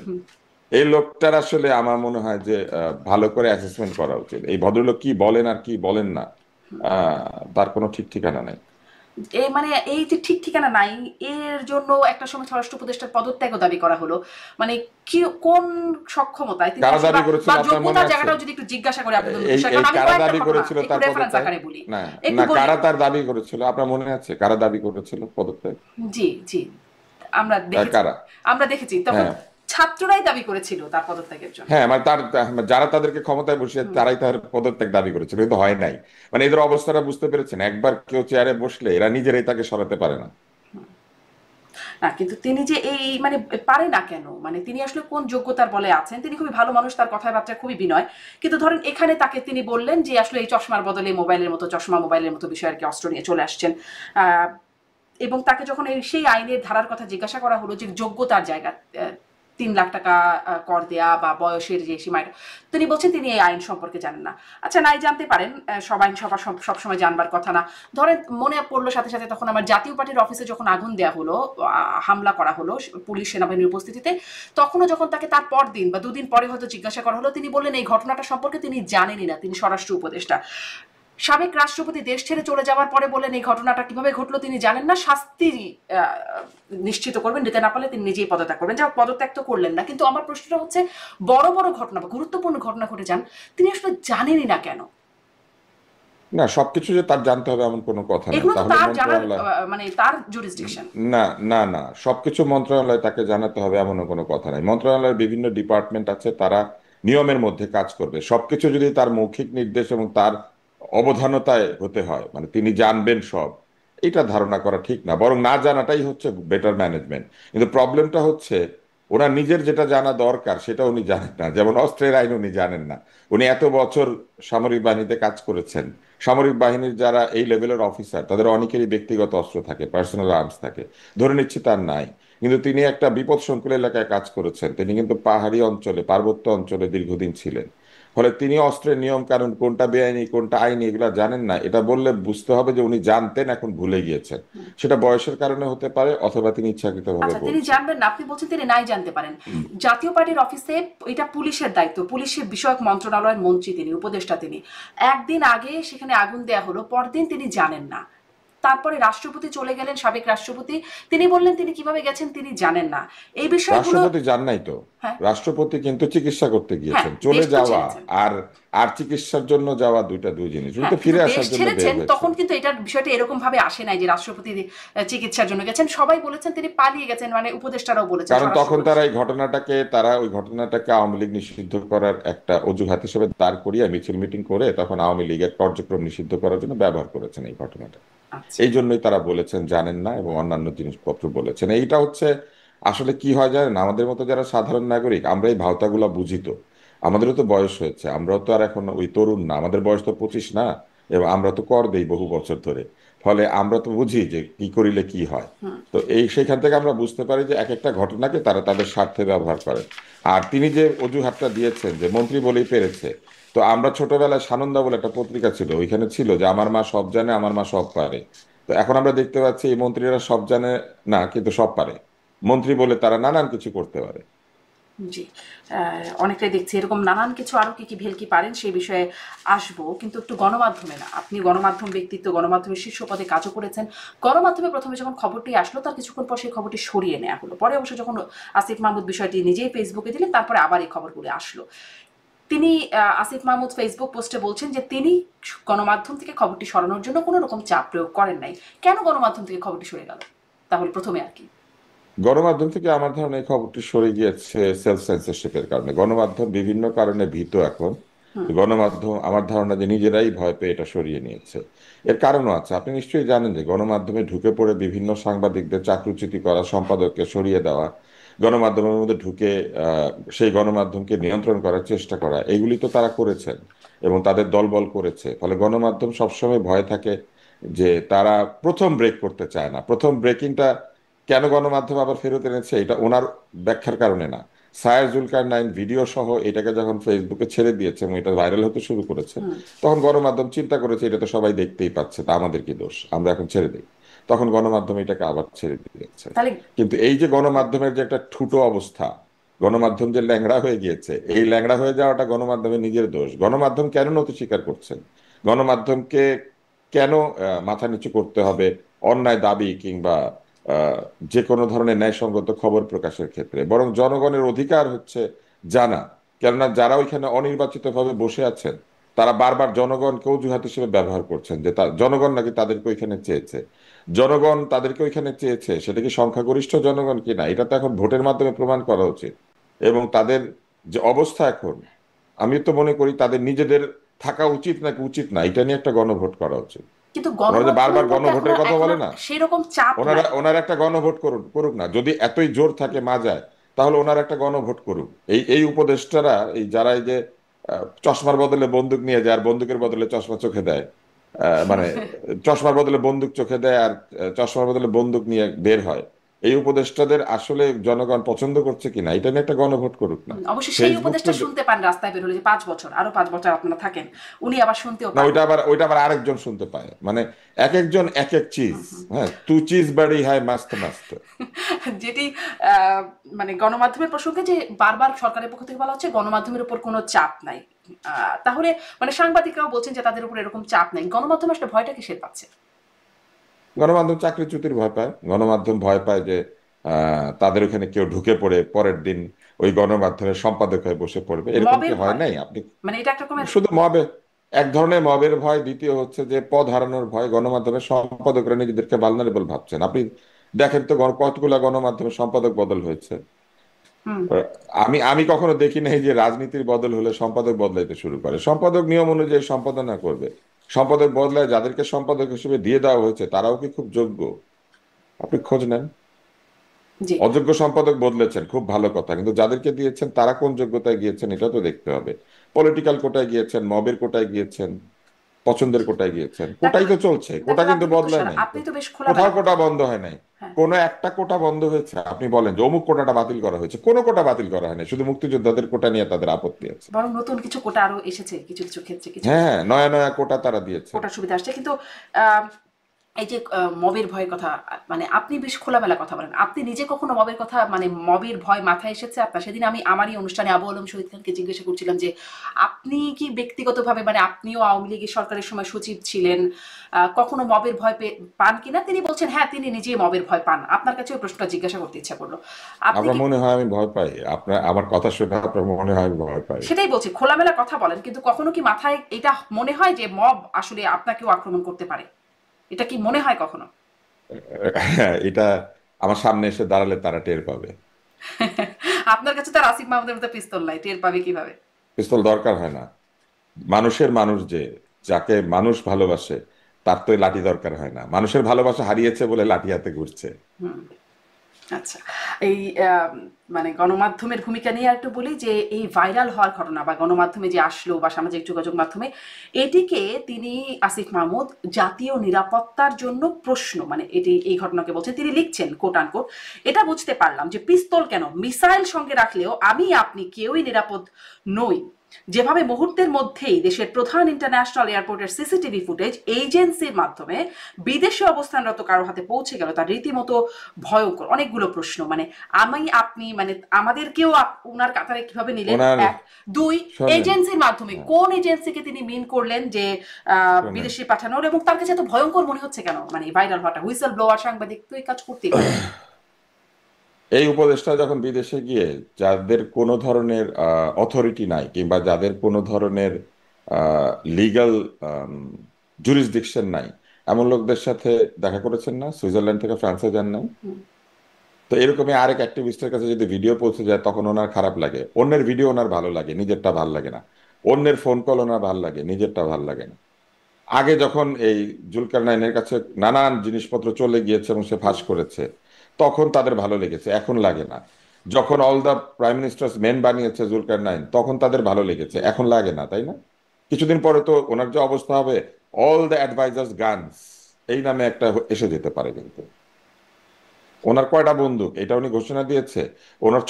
এই লোকটার আসলে আমার মনে হয় যে ভালো করে অ্যাসেসমেন্ট করা উচিত। এই ভদ্রলোক কি বলেন আর কি বলেন না, তার কোনো ঠিক ঠিকানা নেই। এই মানে এই যে ঠিক ঠিকানা নাই, এর জন্য একটা সময় স্বরাষ্ট্র উপদেষ্টার পদত্যাগও দাবি করা হলো। মানে কি, কোন সক্ষমতায় তিনি কারা আসলে, দাবি বা করেছিল আপনার মনে যোগ্যতার আছে? জায়গাটাও যদি একটু জিজ্ঞাসা করে আপনাদের এই বিষয়, এই কারণ আমি কারা কয়েকটা দাবি ঘটনা করেছিল একটু তার রেফারেন্স পদত্যাগ? আকারে বলি, না, একটু না, বলি। কারা তার দাবি করেছিল আপনার মনে আছে? কারা দাবি করেছিল পদত্যাগ? জি, জি, আমরা দেখেছি, কারা? আমরা দেখেছি তখন হ্যাঁ, ছাত্ররাই দাবি করেছিল তার পদত্যাগের জন্য। হ্যাঁ, মানে যারা তাদেরকে ক্ষমতায় বসিয়ে তারাই তার পদত্যাগ দাবি করেছিল, কিন্তু হয় নাই। মানে এদের অবস্থাটা বুঝতে পেরেছেন? একবার কেউ চেয়ারে বসলে এরা নিজেরাই তাকে সরাতে পারে না। না, কিন্তু তিনি যে এই মানে পারে না কেন, মানে তিনি আসলে কোন যোগ্যতার বলে আছেন? তিনি খুবই ভালো মানুষ, তার কথাবার্তা খুবই বিনয়, কিন্তু ধরেন এখানে তাকে তিনি বললেন যে আসলে এই চশমার বদলে মোবাইলের মতো, চশমা মোবাইলের মতো বিষয় আর কি, অস্ত্র নিয়ে চলে আসছেন। আহ, এবং তাকে যখন সেই আইনের ধারার কথা জিজ্ঞাসা করা হলো যে যোগ্যতার জায়গা, 3 লাখ টাকা কর দেয়া বা বয়সের যে সীমাটা, তিনি বলছেন তিনি এই আইন সম্পর্কে জানেন না। আচ্ছা, নাই জানতে পারেন, সব আইন সবার সবসময় জানবার কথা না। ধরেন মনে পড়লো সাথে সাথে তখন আমার জাতীয় পার্টির অফিসে যখন আগুন দেওয়া হলো, হামলা করা হলো পুলিশ সেনাবাহিনীর উপস্থিতিতে, তখনও যখন তাকে তার পর দিন বা দুদিন পরে হয়তো জিজ্ঞাসা করা হলো, তিনি বললেন এই ঘটনাটা সম্পর্কে তিনি জানেনই না, তিনি স্বরাষ্ট্র উপদেষ্টা। সাবেক রাষ্ট্রপতি দেশ ছেড়ে চলে যাওয়ার পরে বলেন এই ঘটনাটা কিভাবে ঘটলো তিনি জানেন না, শাস্তি আহ, নিশ্চিত করবেন, দিতে না পারলে তিনি নিজেই পদত্যাগ করবেন। যা পদত্যাগ তো করলেন না, কিন্তু আমার প্রশ্নটা হচ্ছে বড় বড় ঘটনা বা গুরুত্বপূর্ণ ঘটনা ঘটে যান, তিনি আসলে জানেনই না কেন? না, সবকিছু যে তার জানতে হবে এমন কোনো কথা নেই, এগুলো তো তাহলে তার জানার মন্ত্রণালয়। মানে তার জুরিসডিকশন। না, না, না, সবকিছু মন্ত্রণালয় তাকে জানাতে হবে এমনও কোনো কথা নাই। মন্ত্রণালয়ের বিভিন্ন ডিপার্টমেন্ট আছে, তারা নিয়মের মধ্যে কাজ করবে। সবকিছু যদি তার মৌখিক নির্দেশ এবং তার অবধানতায় হতে হয়, মানে তিনি জানবেন সব, এটা ধারণা করা ঠিক না, বরং না জানাটাই হচ্ছে বেটার ম্যানেজমেন্ট। কিন্তু প্রবলেমটা হচ্ছে ওনার নিজের যেটা জানা দরকার সেটা উনি জানেন না। যেমন অস্ত্রের আইন উনি জানেন না। উনি এত বছর সামরিক বাহিনীতে কাজ করেছেন। সামরিক বাহিনীর যারা এই লেভেলের অফিসার তাদের অনেকেরই ব্যক্তিগত অস্ত্র থাকে, পার্সোনাল আর্মস থাকে। ধরে নিচ্ছি তার নাই, কিন্তু তিনি একটা বিপদ সংকুল এলাকায় কাজ করেছেন। তিনি কিন্তু পাহাড়ি অঞ্চলে, পার্বত্য অঞ্চলে দীর্ঘদিন ছিলেন। ফলে তিনি অস্ত্রের নিয়ম কানুন, কোনটা বেআইনি কোনটা আইনি, এগুলা জানেন না। এটা বললে বুঝতে হবে যে উনি জানতেন, এখন ভুলে গিয়েছেন। সেটা বয়সের কারণে হতে পারে, অথবা তিনি ইচ্ছাকৃতভাবে আচ্ছা, তিনি বলছেন। জানবেন না, আপনি বলছেন তিনি নাই জানতে পারেন। জাতীয় পার্টির অফিসে এটা পুলিশের দায়িত্ব, পুলিশের বিষয়ক মন্ত্রণালয়ের মন্ত্রী তিনি, উপদেষ্টা তিনি। একদিন আগে সেখানে আগুন দেয়া হলো, পরদিন তিনি জানেন না। তারপরে রাষ্ট্রপতি চলে গেলেন, সাবেক রাষ্ট্রপতি, তিনি বললেন তিনি কিভাবে গেছেন তিনি জানেন না। এই বিষয়গুলো। রাষ্ট্রপতি যান নাই তো। হ্যাঁ, রাষ্ট্রপতি কিন্তু চিকিৎসা করতে হ্যাঁ, গিয়েছেন। চলে দেশ তো যাওয়া ছেড়েছেন। আর আর চিকিৎসার জন্য যাওয়া দুইটা দুই জিনিস। উনি হ্যাঁ, তো কিন্তু ফিরে দেশ আসার জন্য বের ছেড়েছেন তখন হয়েছেন। কিন্তু এটার বিষয়টা এরকম ভাবে আসে নাই যে রাষ্ট্রপতি চিকিৎসার জন্য গেছেন, সবাই বলেছেন তিনি পালিয়ে গেছেন, মানে উপদেষ্টারাও বলেছেন, কারণ স্বরাষ্ট্র তখন উপদেষ্টা। তারা ওই ঘটনাটাকে আওয়ামী লীগ নিষিদ্ধ করার একটা অজুহাত হিসেবে দাঁড় করিয়ে মিছিল মিটিং করে তখন আওয়ামী লীগের কার্যক্রম নিষিদ্ধ করার জন্য ব্যবহার করেছেন এই ঘটনাটা। আচ্ছা। এই জন্যই তারা বলেছেন জানেন না, এবং অন্যান্য জিনিসপত্র বলেছেন। এইটা হচ্ছে আসলে কি হয় জানেন, আমাদের মতো যারা সাধারণ নাগরিক আমরা এই ভাওতাগুলা বুঝি তো। আমাদেরও তো বয়স হয়েছে, আমরাও তো আর এখন ওই তরুণ না, আমাদের বয়স তো 25 না। এবং আমরা তো কর দেই বহু বছর ধরে। ফলে আমরা তো বুঝি যে কি করিলে কি হয়। তো সেখান থেকে আমরা বুঝতে পারি যে এক একটা ঘটনাকে তারা তাদের স্বার্থে ব্যবহার করে। আর তিনি যে অজুহাতটা দিয়েছেন যে মন্ত্রী বলেই পেরেছে, তো আমরা ছোটবেলায় সানন্দা বলে একটা পত্রিকা ছিল, ওইখানে ছিল যে আমার মা সব জানে, আমার মা সব পারে। তো এখন আমরা দেখতে পাচ্ছি এই মন্ত্রীরা সব জানে না, কিন্তু সব পারে। মন্ত্রী বলে তারা নানান কিছু করতে পারে। জি, অনেকটাই দেখছি এরকম নানান কিছু, আরো কি কি ভেলকি পারেন সেই বিষয়ে আসবো, কিন্তু একটু গণমাধ্যমে না, আপনি গণমাধ্যম ব্যক্তিত্ব, গণমাধ্যমের শীর্ষ পদে কাজও করেছেন। গণমাধ্যমে প্রথমে যখন খবরটি আসলো তার কিছুক্ষণ পর সেই খবরটি সরিয়ে নেওয়া হলো, পরে অবশ্য যখন আসিফ মাহমুদ বিষয়টি নিজেই ফেসবুকে দিলেন তারপরে আবার এই খবরগুলো আসলো। তিনি আসিফ মাহমুদ ফেসবুক পোস্টে বলছেন যে তিনি গণমাধ্যম থেকে খবরটি সরানোর জন্য কোনো রকম চাপ প্রয়োগ করেন নাই। কেন গণমাধ্যম থেকে খবরটি সরে গেল তাহলে প্রথমে আর কি? গণমাধ্যম থেকে আমার ধারণা এই খবরটি সরে গিয়েছে সেলফ সেন্সরশিপের কারণে। গণমাধ্যম বিভিন্ন কারণে ভীত এখন। গণমাধ্যম আমার ধারণা যে নিজেরাই ভয় পেয়ে এটা সরিয়ে নিয়েছে। এর কারণও আছে, আপনি নিশ্চয়ই জানেন যে গণমাধ্যমে ঢুকে পড়ে বিভিন্ন সাংবাদিকদের চাকরুচ্যুতি করা, সম্পাদককে সরিয়ে দেওয়া, গণমাধ্যমের মধ্যে ঢুকে আহ, সেই গণমাধ্যমকে নিয়ন্ত্রণ করার চেষ্টা করা, এগুলি তো তারা করেছেন এবং তাদের দলবল করেছে। ফলে গণমাধ্যম সবসময় ভয় থাকে যে তারা প্রথম ব্রেক করতে চায় না। প্রথম ব্রেকিংটা কেন গণমাধ্যম আবার ফেরত এনেছে, এটা ওনার ব্যাখ্যার কারণে না। সায়ের জুলকারনাইন ভিডিও সহ এটাকে যখন ফেসবুকে ছেড়ে দিয়েছে এবং এটা ভাইরাল হতে শুরু করেছে, হুম। তখন গণমাধ্যম চিন্তা করেছে এটা তো সবাই দেখতেই পাচ্ছে, তা আমাদের কি দোষ, আমরা এখন ছেড়ে দিই। তখন গণমাধ্যম এটাকে আবার ছেড়ে দিয়েছে। তাহলে কিন্তু এই যে গণমাধ্যমের যে একটা ঠুটো অবস্থা, গণমাধ্যম যে ল্যাংড়া হয়ে গিয়েছে, এই ল্যাংড়া হয়ে যাওয়াটা গণমাধ্যমের নিজের দোষ। গণমাধ্যম কেন নতি স্বীকার করছেন? গণমাধ্যমকে কেন মাথা নিচু করতে হবে অন্যায় দাবি কিংবা আহ, যে কোনো ধরনের ন্যায়সঙ্গত খবর প্রকাশের ক্ষেত্রে? বরং জনগণের অধিকার হচ্ছে জানা। কেননা যারা ওইখানে অনির্বাচিতভাবে বসে আছেন, তারা বারবার জনগণকে অজুহাত হিসেবে ব্যবহার করছেন যে জনগণ নাকি তাদেরকে ওইখানে চেয়েছে। জনগণ তাদেরকে ওইখানে চেয়েছে, সেটা কি সংখ্যাগরিষ্ঠ জনগণ কিনা এটা তো এখন ভোটের মাধ্যমে প্রমাণ করা উচিত। এবং তাদের যে অবস্থা এখন, আমি তো মনে করি তাদের নিজেদের থাকা উচিত নাকি উচিত না, এটা নিয়ে একটা গণভোট করা উচিত। কিন্তু ওনারা যে গণমাধ্যমের বারবার উপর তো এখনো গণভোটের কথা এখনো বলে না, সেই রকম চাপ ওনারা নাই। ওনারা একটা গণভোট করুন, করুক না, যদি এতই জোর থাকে মাজায়, তাহলে ওনারা একটা গণভোট করুক। এই এই উপদেষ্টারা, এই যারা এই যে চশমার বদলে বন্দুক নিয়ে যায় আর বন্দুকের বদলে চশমা চোখে দেয়, মানে চশমার বদলে বন্দুক চোখে দেয় আর চশমার বদলে বন্দুক নিয়ে বের হয়, এই উপদেষ্টাদের আসলে জনগণ পছন্দ করছে কিনা এটা নিয়ে একটা গণভোট করুক না। অবশ্যই সেই ফেসবুক তো উপদেশটা শুনতে পান রাস্তায় বের হলে যে 5 বছর, আরো 5 বছর আপনারা থাকেন, উনি আবার শুনতেও না, পান। ওইটা আবার আরেকজন শুনতে পায়, মানে এক একজন এক এক চিজ। হ্যাঁ, তু চিজ বাড়ি হয় মাস্ত মাস্ত। যেটি আহ, মানে গণমাধ্যমের প্রসঙ্গে যে বারবার সরকারের পক্ষ থেকে বলা হচ্ছে গণমাধ্যমের উপর কোনো চাপ নাই, তাহলে মানে সাংবাদিকরাও বলছেন যে তাদের উপর এরকম চাপ নাই, গণমাধ্যম আসলে ভয়টা কিসের পাচ্ছে? গণমাধ্যম চাকরিচ্যুতির ভয় পায়। গণমাধ্যম ভয় পায় যে তাদের ওখানে কেউ ঢুকে পড়ে পরের দিন ওই গণমাধ্যমের সম্পাদক হয়ে বসে পড়বে। এরকম কি মবের হয় ভয়, নাই আপনি? মানে এটা একটা রকমের। শুধু মবে, এক ধরনের মবের ভয়। দ্বিতীয় হচ্ছে যে পদ হারানোর ভয়। গণমাধ্যমের সম্পাদকরা নিজেদেরকে ভালনারেবল ভাবছেন। আপনি দেখেন তো কতগুলা গণমাধ্যমের সম্পাদক বদল হয়েছে। হুম। আহ, আমি আমি কখনো দেখি নাই যে রাজনীতির বদল হলে সম্পাদক বদলাইতে শুরু করে। সম্পাদক নিয়ম অনুযায়ী সম্পাদনা করবে। সম্পাদক বদলায় যাদেরকে সম্পাদক হিসেবে দিয়ে দেওয়া হয়েছে তারাও কি খুব যোগ্য? আপনি খোঁজ নেন। জি। অযোগ্য সম্পাদক বদলেছেন, খুব ভালো কথা, কিন্তু যাদেরকে দিয়েছেন তারা কোন যোগ্যতায় গিয়েছেন এটা তো দেখতে হবে। পলিটিক্যাল কোটায় গিয়েছেন, মবের কোটায় গিয়েছেন, পছন্দের কোটায় গিয়েছেন, কোটাই ডাক্তার তো চলছে, কোটা ডাক্তার কিন্তু আব্দুল বদলায় তুষার, নাই তো। আপনি তো বেশ খোলামেলা কোথাও কথা কোটা বলেন। বন্ধ হয় নাই। হ্যাঁ। কোনো একটা কোটা বন্ধ হয়েছে আপনি বলেন যে অমুক কোটাটা বাতিল করা হয়েছে? কোনো কোটা বাতিল করা হয়নি, শুধু মুক্তিযোদ্ধাদের কোটা নিয়ে তাদের আপত্তি আছে। বরং নতুন কিছু কোটা আরো এসেছে কিছু কিছু ক্ষেত্রে, কিছু হ্যাঁ কিছু হ্যাঁ, নয়া নয়া কোটা তারা দিয়েছেন। কোটার সুবিধা আসছে, কিন্তু আহ, এই যে মবের ভয়ের কথা, মানে আপনি বেশ খোলামেলা কথা বলেন, আপনি নিজে কখনো মবের কথা, মানে মবের ভয় মাথায় এসেছে আপনার? সেদিন আমি আমারই অনুষ্ঠানে আবু আলম শহীদ খানকে জিজ্ঞাসা করছিলাম যে আপনি কি ব্যক্তিগতভাবে, মানে আপনিও আওয়ামী লীগের সরকারের সময় সচিব ছিলেন, কখনো মবের ভয় পান কিনা? তিনি বলছেন হ্যাঁ, তিনি নিজেই মবের ভয় পান। আপনার কাছে ওই প্রশ্নটা জিজ্ঞাসা করতে ইচ্ছা করলো, আপনি আপনার কি? মনে হয় আমি ভয় পাই? আপনার আমার কথা শুনে আপনার মনে হয় আমি ভয় পাই? সেটাই বলছি, খোলামেলা কথা বলেন, কিন্তু কখনো কি মাথায় এটা মনে হয় যে মব আসলে আপনাকেও আক্রমণ করতে পারে? এটা কি মনে হয় কখনো? হ্যাঁ, এটা আমার সামনে এসে দাঁড়ালে তারা টের পাবে। আপনার কাছে তো আর আসিফ মাহমুদের মতো পিস্তল নাই, টের পাবে কিভাবে? পিস্তল দরকার হয় না। মানুষের মানুষ যে, যাকে মানুষ ভালোবাসে, তার তো এই লাঠি দরকার হয় না। মানুষের ভালোবাসা হারিয়েছে বলে লাঠি হাতে ঘুরছে। আচ্ছা, এই মানে গণমাধ্যমের ভূমিকা নিয়ে একটু বলি যে এই ভাইরাল হওয়ার ঘটনা বা গণমাধ্যমে যে আসলো বা সামাজিক যোগাযোগ মাধ্যমে, এটিকে তিনি, আসিফ মাহমুদ, জাতীয় নিরাপত্তার জন্য প্রশ্ন, মানে এটি এই ঘটনাকে বলছেন, তিনি লিখছেন কোট আনকোট, এটা বুঝতে পারলাম যে পিস্তল কেন, মিসাইল সঙ্গে রাখলেও আমি আপনি কেউই নিরাপদ নই। যেভাবে মুহূর্তের মধ্যেই দেশের প্রধান ইন্টারন্যাশনাল এয়ারপোর্টের সিসিটিভি ফুটেজ এজেন্সির মাধ্যমে বিদেশে অবস্থানরত কারো হাতে পৌঁছে গেল, তার রীতিমতো ভয়ঙ্কর। অনেকগুলো প্রশ্ন, মানে আমি আপনি, মানে আমাদেরকেও ওনার কাতারে কিভাবে নিলেন, ওনার, এক। দুই, শোনেন, এজেন্সির মাধ্যমে হ্যাঁ, কোন এজেন্সিকে তিনি মিন করলেন যে শোনেন, বিদেশে পাঠানোর, এবং তার কাছে এত ভয়ঙ্কর মনে হচ্ছে কেন, মানে ভাইরাল হওয়াটা? হুইসেল ব্লোয়ার সাংবাদিক তো এই কাজ করতেই পারে। এই উপদেশটা যখন বিদেশে গিয়ে যাদের কোনো ধরনের অথরিটি নাই কিংবা যাদের কোনো ধরনের লিগ্যাল জুরিসডিকশন নাই, এমন লোকদের সাথে দেখা করেছেন না? সুইজারল্যান্ড থেকে ফ্রান্সে যান নাই? তো এরকমই আরেক অ্যাক্টিভিস্টের কাছে যদি ভিডিও পৌঁছে যায় তখন ওনার খারাপ লাগে। অন্যের ভিডিও ওনার ভালো লাগে, নিজেরটা ভালো লাগে না। অন্যের ফোন কল ওনার ভালো লাগে, নিজেরটা ভালো লাগে না। আগে যখন এই জুলকারনাইনের কাছে নানান জিনিসপত্র চলে গিয়েছে এবং সে ফাঁস করেছে, তখন তাদের ভালো লেগেছে, এখন লাগে না। যখন all the prime ministers men বানিয়েছে জুলকারনাইন, তখন তাদের ভালো লেগেছে, এখন লাগে না, তাই না? কিছুদিন পরে তো ওনার যে অবস্থা হবে, অল দ্য অ্যাডভাইজার্স গানস, এই নামে একটা এসে যেতে পারে কিন্তু। ওনার কয়টা বন্দুক এটা উনি ঘোষণা দিয়েছে? ওনার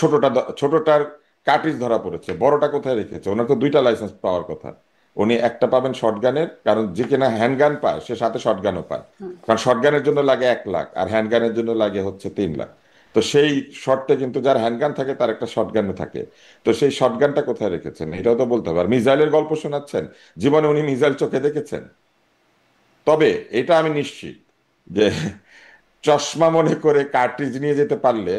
ছোটটার কার্ট্রিজ ধরা পড়েছে, বড়টা কোথায় রেখেছে? ওনার তো দুইটা লাইসেন্স পাওয়ার কথা। উনি একটা পাবেন শর্টগানের, কারণ যে কিনা হ্যান্ডগান পায় সে সাথে শর্টগানও পায়। কারণ শর্টগানের জন্য লাগে 1 লাখ আর হ্যান্ডগানের জন্য লাগে হচ্ছে 3 লাখ। তো সেই শর্তে কিন্তু যার হ্যান্ডগান থাকে তার একটা শর্টগানও থাকে। তো সেই শর্টগানটা কোথায় রেখেছেন এটাও তো বলতে হবে। আর মিসাইলের গল্প শোনাচ্ছেন, জীবনে উনি মিসাইল চোখে দেখেছেন? তবে এটা আমি নিশ্চিত যে চশমা মনে করে কার্ট্রিজ নিয়ে যেতে পারলে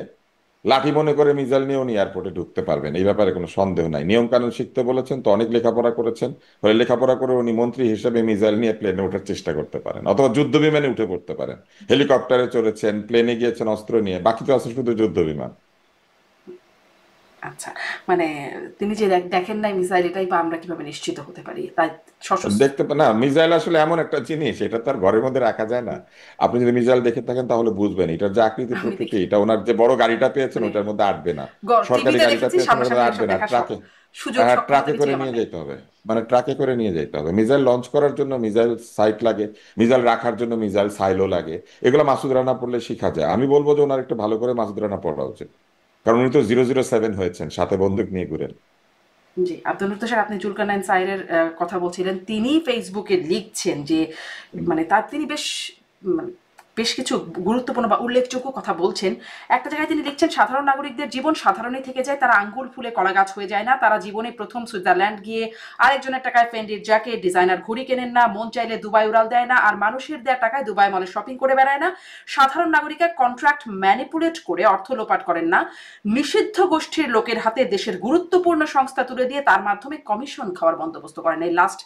লাঠি মনে করে মিসাইল নিয়ে উনি এয়ারপোর্টে ঢুকতে পারবেন, এই ব্যাপারে কোনো সন্দেহ নাই। নিয়ম কানুন শিখতে বলেছেন তো অনেক লেখাপড়া করেছেন, ফলে লেখাপড়া করে উনি মন্ত্রী হিসেবে মিসাইল নিয়ে প্লেনে ওঠার চেষ্টা করতে পারেন, অথবা যুদ্ধ বিমানে উঠে পড়তে পারেন। হেলিকপ্টারে চড়েছেন, প্লেনে গিয়েছেন অস্ত্র নিয়ে, বাকি তো আছে শুধু যুদ্ধ বিমান। আচ্ছা, মানে তিনি যে দেখেন নাই মিসাইল, এটাই বা আমরা কিভাবে নিশ্চিত হতে পারি? তাই সশস্ত্র। না, মিসাইল আসলে এমন একটা জিনিস, এটা তার ঘরের মধ্যে রাখা যায় না। আপনি যদি মিসাইল দেখে থাকেন তাহলে বুঝবেন এটার যে আকৃতি আমি প্রকৃতি, দেখি, এটা ওনার যে বড় গাড়িটা পেয়েছেন মানে ওটার মধ্যে আটবে না। সরকারি টিভিতে গাড়িটা দেখেছি, পেয়েছেন ওটার সামনাসামনি মধ্যে এসব আটবে না, দেখার ট্রাকে। সুযোগ সক্ষমতা ট্রাকে কিছুই করে আমার নিয়ে নাই। যেতে হবে। মানে ট্রাকে করে নিয়ে যেতে হবে। মিসাইল লঞ্চ করার জন্য মিসাইল সাইট লাগে, মিসাইল রাখার জন্য মিসাইল সাইলও লাগে। এগুলো মাসুদ রানা পড়লে শেখা যায়। আমি বলবো যে ওনার একটু ভালো করে মাসুদ রানা পড়া উচিত, কারণ উনি তো 007 হয়েছেন, সাথে বন্দুক নিয়ে ঘুরেন। জি, আব্দুল মুক্তার স্যার, আপনি জুলকারনাইন স্যারের কথা বলছিলেন। তিনি ফেসবুকে লিখছেন যে মানে তিনি মানে বেশ কিছু গুরুত্বপূর্ণ বা উল্লেখযোগ্য কথা বলছেন। একটা জায়গায় তিনি লিখছেন, সাধারণ নাগরিকদের জীবন সাধারণই থেকে যায়, তারা আঙ্গুল ফুলে কলা গাছ হয়ে যায় না, তারা জীবনে প্রথম সুইজারল্যান্ড গিয়ে আরেকজনের টাকায় ফেন্ডির জ্যাকেট ডিজাইনার ঘড়ি কেনেন না, মন চাইলে দুবাই উড়াল দেয় না, আর মানুষের দেয়া টাকায় দুবাই মলে শপিং করে বেড়ায় না, সাধারণ নাগরিকের কন্ট্রাক্ট ম্যানিপুলেট করে অর্থ লোপাট করেন না, নিষিদ্ধ গোষ্ঠীর লোকের হাতে দেশের গুরুত্বপূর্ণ সংস্থা তুলে দিয়ে তার মাধ্যমে কমিশন খাওয়ার বন্দোবস্ত করেন। এই লাস্ট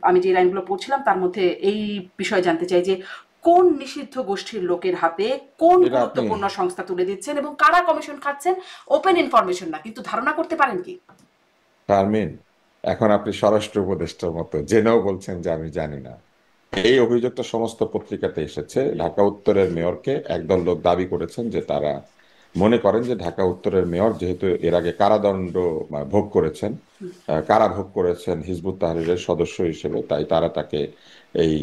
আমি যে লাইনগুলো পড়ছিলাম তার মধ্যে এই বিষয়ে জানতে চাই যে কোন নিষিদ্ধ গোষ্ঠীর লোকের হাতে কোন এটা আপনি, গুরুত্বপূর্ণ সংস্থা তুলে দিচ্ছেন এবং কারা কমিশন খাচ্ছেন? ওপেন ইনফরমেশন না, কিন্তু ধারণা করতে পারেন কি? শারমিন, এখন আপনি স্বরাষ্ট্র উপদেষ্টার মতো জেনেও বলছেন যে আমি জানি না। এই অভিযোগটা সমস্ত পত্রিকাতে এসেছে। ঢাকা উত্তরের মেয়রকে একদল লোক দাবি করেছেন যে তারা মনে করেন যে ঢাকা উত্তরের মেয়র যেহেতু এর আগে কারাদণ্ড ভোগ করেছেন, কারাভোগ করেছেন হিজবুত তাহরিরের সদস্য হিসেবে, তাই তারা তাকে এই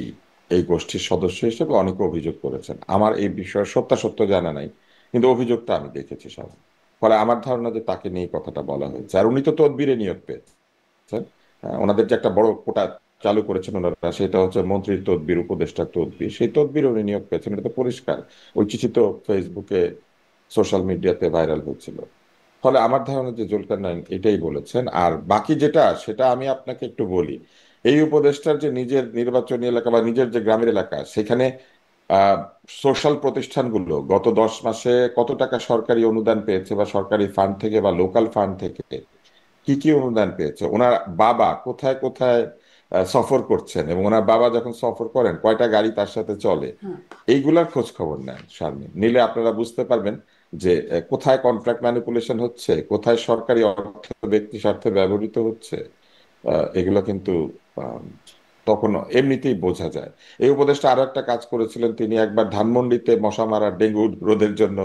এই গোষ্ঠীর সদস্য হিসেবে অনেকে অভিযোগ করেছেন। আমার এই বিষয়ে সত্যাসত্য জানা নাই, কিন্তু অভিযোগটা আমি দেখেছি সব। ফলে আমার ধারণা যে তাকে নিয়ে কথাটা বলা হয়েছে। আর উনি তো তদবিরে নিয়োগ পেয়েছেন। ওনাদের যে একটা বড় কোটা চালু করেছেন ওনারা, সেটা হচ্ছে মন্ত্রীর তদবির, উপদেষ্টার তদবির, সেই তদবির উনি নিয়োগ পেয়েছেন, এটা তো পরিষ্কার। ওই চিঠি তো ফেসবুকে, সোশ্যাল মিডিয়াতে ভাইরাল হয়েছিল। ফলে আমার ধারণা যে জুলকারনাইন এটাই বলেছেন। আর বাকি যেটা, সেটা আমি আপনাকে একটু বলি। এই উপদেষ্টার যে নিজের নির্বাচনী এলাকা বা নিজের যে গ্রামের এলাকা, সেখানে আহ সোশ্যাল প্রতিষ্ঠানগুলো গত 10 মাসে কত টাকা সরকারি অনুদান পেয়েছে, বা সরকারি ফান্ড থেকে বা লোকাল ফান্ড থেকে কি কি অনুদান পেয়েছে, ওনার বাবা কোথায় কোথায় সফর করছেন, এবং ওনার বাবা যখন সফর করেন কয়টা গাড়ি তার সাথে চলে, এইগুলার খোঁজ খবর নেন শারমিন। নিলে আপনারা বুঝতে পারবেন যে কোথায় কন্ট্রাক্ট ম্যানিপুলেশন হচ্ছে, কোথায় সরকারি অর্থ ব্যক্তি স্বার্থে ব্যবহৃত হচ্ছে। এগুলো কিন্তু আহ, তখন এমনিতেই বোঝা যায়। এই উপদেশটা আরো একটা কাজ করেছিলেন, তিনি একবার ধানমন্ডিতে মশা মারা, ডেঙ্গু রোধের জন্য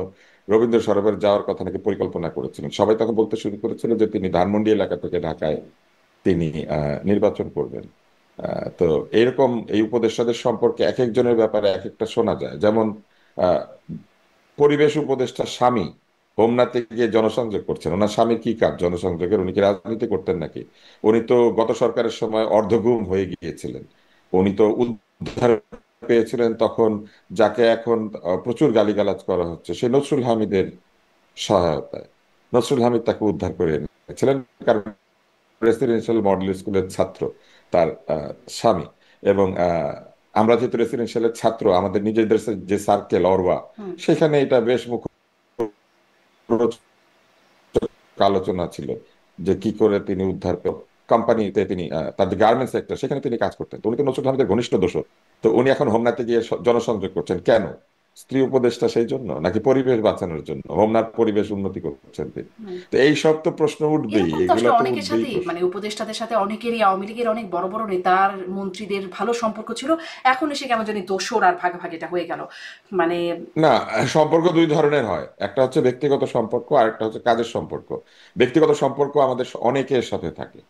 রবীন্দ্র সরোবর যাওয়ার কথা নাকি পরিকল্পনা করেছিলেন। সবাই তখন বলতে শুরু করেছিল যে তিনি ধানমন্ডি এলাকা থেকে ঢাকায় তিনি নির্বাচন করবেন। তো এরকম এই উপদেষ্টাদের সম্পর্কে এক একজনের ব্যাপারে এক একটা শোনা যায়। যেমন আহ, পরিবেশ উপদেষ্টার স্বামী হোমনাতে গিয়ে জনসংযোগ করছেন। ওনার স্বামীর কি কাজ জনসংযোগের? উনি কি রাজনীতি করতেন নাকি? উনি তো গত সরকারের সময় অর্ধগুম হয়ে গিয়েছিলেন। উনি তো উদ্ধার পেয়েছিলেন তখন, যাকে এখন প্রচুর গালিগালাজ করা হচ্ছে, সে নসরুল হামিদের সহায়তায়। নসরুল হামিদ তাকে উদ্ধার করে এনেছিলেন, কারণ রেসিডেন্সিয়াল মডেল স্কুলের ছাত্র তার স্বামী। এবং আমরা যেহেতু রেসিডেন্সিয়ালের ছাত্র, আমাদের নিজেদের যে সার্কেল অরওয়া, সেখানে এটা বেশ মুখরোচক আলোচনা ছিল যে কি করে তিনি উদ্ধার পেল। কোম্পানিতে তিনি তার যে গার্মেন্টস সেক্টর, সেখানে তিনি কাজ করতেন। তো উনি তো নসরুল আহমেদের ঘনিষ্ঠ দোসর। তো উনি এখন হোমনাতে গিয়ে জনসংযোগ করছেন কেন? স্ত্রী উপদেষ্টা সেই জন্য, নাকি পরিবেশ বাঁচানোর জন্য হোমনার পরিবেশ উন্নতি করছেন তিনি? তো এই সব তো প্রশ্ন উঠবেই, এরকম তো আসলে এগুলা তো অনেকের উঠবেই সাথেই, প্রশ্ন। মানে উপদেষ্টাদের সাথে অনেকেরই, আওয়ামী লীগের অনেক বড় বড় নেতার মন্ত্রীদের ভালো সম্পর্ক ছিল, এখন এসে কেমন জানি দোসর আর ভাগাভাগিটা হয়ে গেল। মানে না, সম্পর্ক দুই ধরনের হয়, একটা হচ্ছে ব্যক্তিগত সম্পর্ক আর একটা হচ্ছে কাজের সম্পর্ক। ব্যক্তিগত সম্পর্ক আমাদের অনেকের সাথে থাকে,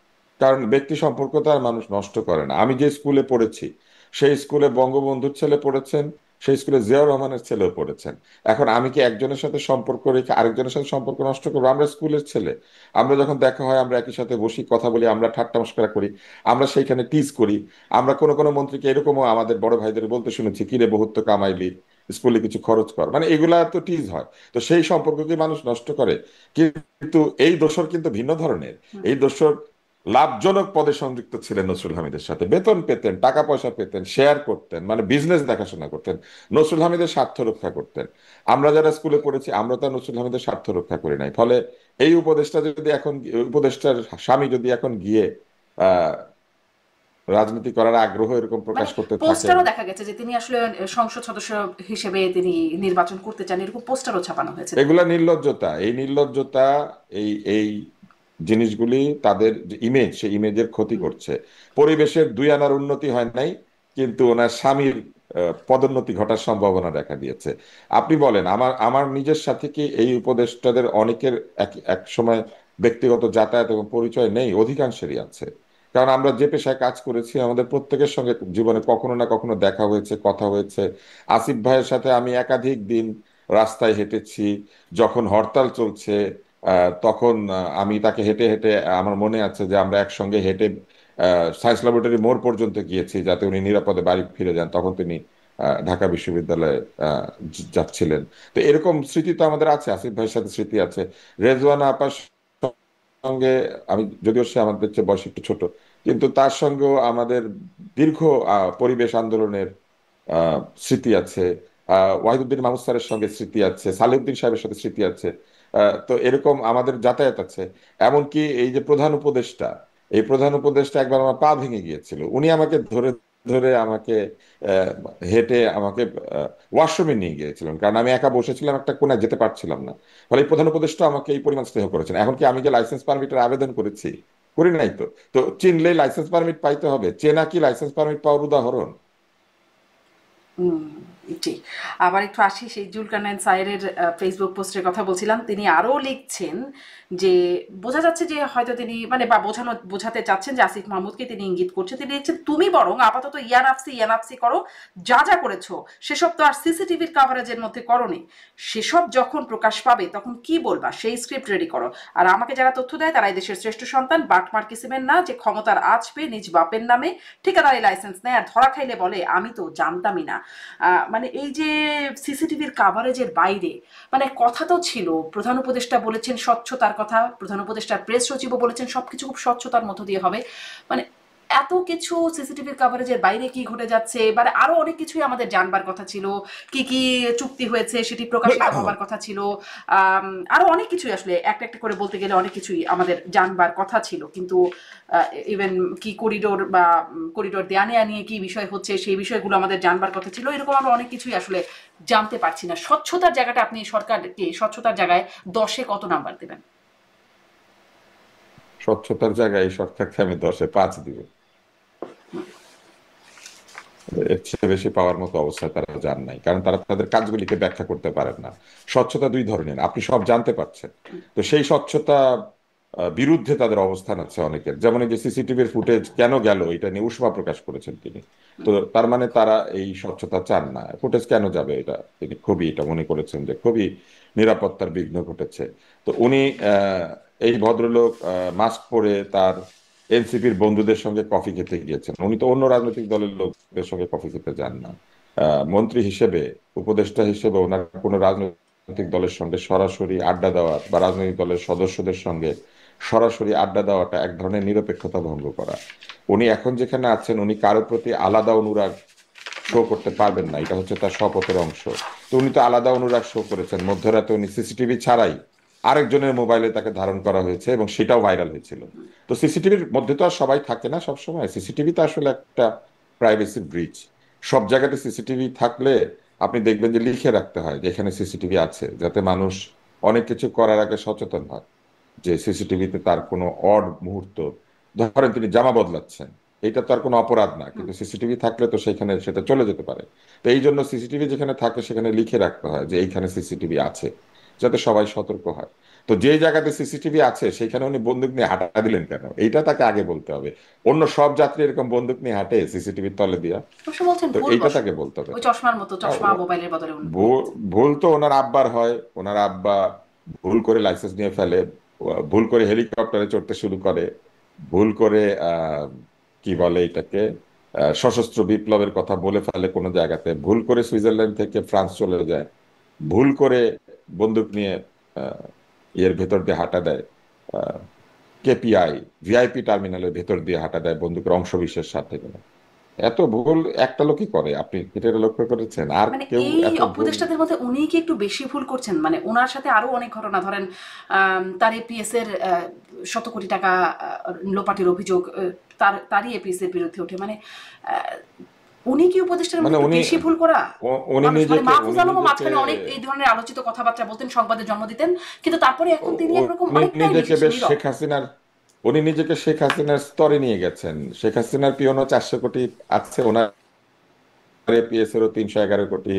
কারণ ব্যক্তি সম্পর্ক তো আর মানুষ নষ্ট করে না। আমি যে স্কুলে পড়েছি সেই স্কুলে বঙ্গবন্ধুর ছেলে পড়েছেন, সেই স্কুলে জিয়াউর রহমানের ছেলেও পড়েছেন। এখন আমি কি একজনের সাথে সম্পর্ক রেখে আরেকজনের সাথে সম্পর্ক নষ্ট করবো? আমরা স্কুলের ছেলে, আমরা যখন দেখা হয় আমরা একই সাথে বসি, কথা বলি, আমরা ঠাট্টা মশকরা করি, আমরা সেইখানে টিজ করি। আমরা কোনো কোনো মন্ত্রীকে এরকমও আমাদের বড় ভাইদের বলতে শুনেছি, কিরে বহুত তো কামাইলি, স্কুলে কিছু খরচ কর, মানে এগুলা তো টিজ হয়। তো সেই সম্পর্ককে মানুষ নষ্ট করে। কিন্তু এই দোসর কিন্তু ভিন্ন ধরনের। হুম। এই দোসর লাভজনক পদে সংযুক্ত ছিলেন নসরুল হামিদের সাথে, বেতন পেতেন, টাকা পয়সা পেতেন, শেয়ার করতেন, মানে বিজনেস দেখাশোনা করতেন, নসরুল হামিদের স্বার্থ রক্ষা করতেন। আমরা যারা স্কুলে পড়েছি আমরা তো আর নসরুল হামিদের স্বার্থ রক্ষা করি নাই। ফলে এই উপদেশটা যদি এখন, উপদেষ্টার স্বামী যদি এখন গিয়ে আহ রাজনীতি করার আগ্রহ এরকম মানে প্রকাশ করতে থাকেন, পোস্টারও দেখা গেছে যে তিনি আসলে সংসদ সদস্য হিসেবে তিনি নির্বাচন করতে চান, এরকম পোস্টারও ছাপানো হয়েছে এগুলা দেখলাম। নির্লজ্জতা। এই নির্লজ্জতা, এই এই জিনিসগুলি তাদের যে ইমেজ, সেই ইমেজের ক্ষতি হুম। করছে। পরিবেশের দুই আনার উন্নতি হয় নাই, কিন্তু ওনার স্বামীর পদোন্নতি ঘটার সম্ভাবনা দেখা দিয়েছে। আপনি বলেন, আমার আমার নিজের সাথে কি এই উপদেষ্টাদের অনেকের এক এক সময় ব্যক্তিগত যাতায়াত এবং পরিচয় নেই? অধিকাংশেরই আছে। কারণ আমরা যে পেশায় কাজ করেছি আমাদের প্রত্যেকের সঙ্গে জীবনে কখনো না কখনো দেখা হয়েছে, কথা হয়েছে। আসিফ ভাইয়ের সাথে আমি একাধিক দিন রাস্তায় হেঁটেছি। যখন হরতাল চলছে তখন আমি তাকে হেঁটে হেঁটে, আমার মনে আছে যে আমরা একসঙ্গে হেঁটে সায়েন্স ল্যাবরেটরি মোড় পর্যন্ত গিয়েছি যাতে উনি নিরাপদে বাড়ি ফিরে যান। তখন তিনি ঢাকা বিশ্ববিদ্যালয়ে যাচ্ছিলেন। তো এরকম স্মৃতি তো আমাদের আছে, আসিফ ভাইয়ের সাথে স্মৃতি আছে। রেজওয়ানা আপার সঙ্গে আমি, যদিও সে আমাদের চেয়ে বয়স একটু ছোট, কিন্তু তার সঙ্গেও আমাদের দীর্ঘ পরিবেশ আন্দোলনের স্মৃতি আছে। ওয়াহিদুদ্দিন মাহমুদ স্যারের সঙ্গে স্মৃতি আছে, সালেউদ্দিন সাহেবের সাথে স্মৃতি আছে। তো এরকম আমাদের যাতায়াত আছে। এমনকি এই যে প্রধান উপদেষ্টা, এই প্রধান উপদেষ্টা একবার আমার পা ভেঙে গিয়েছিল, উনি আমাকে ধরে ধরে আমাকে আহ, হেঁটে আমাকে ওয়াশরুমে নিয়ে গিয়েছিলেন, কারণ আমি একা বসেছিলাম একটা কোনায়, যেতে পারছিলাম না। ফলে এই প্রধান উপদেষ্টা আমাকে এই পরিমাণ স্নেহ করেছেন। এখন কি আমি যে লাইসেন্স পারমিটের আবেদন করেছি, করি নাই তো? তো চিনলেই লাইসেন্স পারমিট পাইতে হবে? চেনা কি লাইসেন্স পারমিট পাওয়ার উদাহরণ? হুম, জি। আবার একটু আসি সেই জুলকারনাইন সায়েরের ফেসবুক পোস্টের কথা বলছিলাম। তিনি আরও লিখছেন যে বোঝা যাচ্ছে যে হয়তো তিনি মানে বা বোঝাতে চাচ্ছেন যে আসিফ মাহমুদকে তিনি ইঙ্গিত করছেন। তিনি লিখছেন, তুমি বরং আপাতত ইয়ানাফসি ইয়ানাফসি করো, যা যা করেছো সেসব তো আর সিসিটিভির কাভারেজের মধ্যে করনি। সেসব যখন প্রকাশ পাবে তখন কি বলবা সেই স্ক্রিপ্ট রেডি করো। আর আমাকে যারা তথ্য দেয় তারা এই দেশের শ্রেষ্ঠ সন্তান, বাটমার কিসিমের না, যে ক্ষমতার আঁচ পেয়ে নিজ বাপের নামে ঠিকাদারি লাইসেন্স নেয় আর ধরা খাইলে বলে আমি তো জানতামই না। মানে এই যে সিসিটিভির কাভারেজের বাইরে, মানে কথা তো ছিল, প্রধান উপদেষ্টা বলেছেন স্বচ্ছতার কথা, প্রধান উপদেষ্টার প্রেস সচিবও বলেছেন সবকিছু খুব স্বচ্ছতার মধ্য দিয়ে হবে। মানে এত কিছু সিসিটিভির কাভারেজের বাইরে কি ঘটে যাচ্ছে, এবারে আরো অনেক কিছুই আমাদের জানবার কথা ছিল। কি কি চুক্তি হয়েছে সেটি প্রকাশিত হবার কথা ছিল। আরো অনেক কিছুই আসলে একটা একটা করে বলতে গেলে অনেক কিছুই আমাদের জানবার কথা ছিল, কিন্তু ইভেন কি করিডোর বা করিডোর দেয়া নেয়া নিয়ে কি বিষয় হচ্ছে সেই বিষয়গুলো আমাদের জানবার কথা ছিল, এরকম আমরা অনেক কিছুই আসলে জানতে পারছি না। স্বচ্ছতার জায়গাটা আপনি সরকারকে স্বচ্ছতার জায়গায় 10-এ কত নাম্বার দেবেন? স্বচ্ছতার জায়গায় এই সরকারকে আমি 10-এ 5 দিব। এর চেয়ে বেশি পাওয়ার মতো অবস্থায় তারা যান নাই, কারণ তারা তাদের কাজগুলিকে ব্যাখ্যা করতে পারেন না। স্বচ্ছতা দুই ধরনের, আপনি সব জানতে পারছেন, তো সেই স্বচ্ছতা বিরুদ্ধে তাদের অবস্থান আছে অনেকের। যেমন এই যে সিসিটিভির ফুটেজ কেন গেল এটা নিয়ে উষ্মা প্রকাশ করেছেন তিনি। তো তার মানে তারা এই স্বচ্ছতা চান না। ফুটেজ কেন যাবে, এটা তিনি খুবই এটা মনে করেছেন যে খুবই নিরাপত্তার বিঘ্ন ঘটেছে। তো উনি এই ভদ্রলোক মাস্ক পরে তার এনসিপির বন্ধুদের সঙ্গে কফি খেতে গিয়েছেন। উনি তো অন্য রাজনৈতিক দলের লোকদের সঙ্গে কফি খেতে যান না। মন্ত্রী হিসেবে, উপদেষ্টা হিসেবে ওনার কোনো রাজনৈতিক দলের সঙ্গে সরাসরি আড্ডা দেওয়া বা রাজনৈতিক দলের সদস্যদের সঙ্গে সরাসরি আড্ডা দেওয়াটা এক ধরনের নিরপেক্ষতা ভঙ্গ করা। উনি এখন যেখানে আছেন উনি কারোর প্রতি আলাদা অনুরাগ শো করতে পারবেন না, এটা হচ্ছে তার শপথের অংশ। তো উনি তো আলাদা অনুরাগ শো করেছেন। মধ্যরাতে উনি সিসিটিভি ছাড়াই আরেকজনের মোবাইলে তাকে ধারণ করা হয়েছে এবং সেটাও ভাইরাল হয়েছিল। তো সিসিটিভির মধ্যে তো আর সবাই থাকে না সব সময়। সিসিটিভি তো আসলে একটা প্রাইভেসি ব্রিচ। সব জায়গাতে সিসিটিভি থাকলে আপনি দেখবেন যে লিখে রাখতে হয় যে এখানে সিসিটিভি আছে, যাতে মানুষ অনেক কিছু করার আগে সচেতন হয় যে সিসিটিভিতে তার কোনো অড মুহূর্ত, ধরেন তিনি জামা বদলাচ্ছেন, এটা তার কোনো অপরাধ না, কিন্তু সিসিটিভি থাকলে তো সেখানে সেটা চলে যেতে পারে। তো এই জন্য সিসিটিভি যেখানে থাকে সেখানে লিখে রাখতে হয় যে এইখানে সিসিটিভি আছে, যাতে সবাই সতর্ক হয়। তো যেই জায়গাতে সিসিটিভি আছে সেখানে উনি বন্দুক নিয়ে হাঁটা দিলেন কেন, এইটা তাকে আগে বলতে হবে। অন্য সব যাত্রী এরকম বন্দুক নিয়ে হাঁটে সিসিটিভির তলে দিয়া? অবশ্য বলছেন তো এইটা ভুলবশত, তাকে বলতে হবে। ওই চশমার মতো, আহ, চশমা ও- মোবাইলের বদলে উনি নিয়ে ভুল, গেছেন। ভুল তো ওনার আব্বার হয়। ওনার আব্বা ভুল করে লাইসেন্স নিয়ে ফেলে, ভুল করে হেলিকপ্টারে চড়তে শুরু করে, ভুল করে কি বলে এটাকে, সশস্ত্র বিপ্লবের কথা বলে ফেলে কোনো জায়গাতে, ভুল করে সুইজারল্যান্ড থেকে ফ্রান্স চলে যায়, ভুল করে বন্দুক নিয়ে আহ, ইয়ের ভেতর দিয়ে হাঁটা দেয়, কেপিআই ভিআইপি টার্মিনালের ভেতর দিয়ে হাঁটা দেয় বন্দুকের অংশ বিশেষ সাথে করে। এত ভুল একটা লোকই করে, আপনি এটা লক্ষ্য করেছেন? আর মানে কেউ এই এত ভুল? উপদেষ্টাদের মধ্যে উনি কি একটু বেশি ভুল করছেন? মানে ওনার সাথে আরো অনেক ঘটনা, ধরেন তার এপিএস এর শত কোটি টাকা লোপাটের অভিযোগ, তারই এপিএস এর বিরুদ্ধে ওঠে। মানে আহ, উনি কি উপদেষ্টার মানে মধ্যে একটু উনি বেশি ভুল করা উনি মানুষ? মানে নিজেকে মাহফুজ উনি আলমও নিজেকে মাঝখানে অনেক এই ধরনের আলোচিত কথাবার্তা বলতেন, সংবাদে জন্ম দিতেন, কিন্তু তারপরে এখন তিনি একরকম উনি অনেকটাই নিজেকে নিঃশেষে বেশ নীরব। শেখ হাসিনার, উনি নিজেকে শেখ হাসিনার স্তরে নিয়ে গেছেন। শেখ হাসিনার পিওনো 400 কোটি আছে, ওনার এপিএস এরও 311 কোটি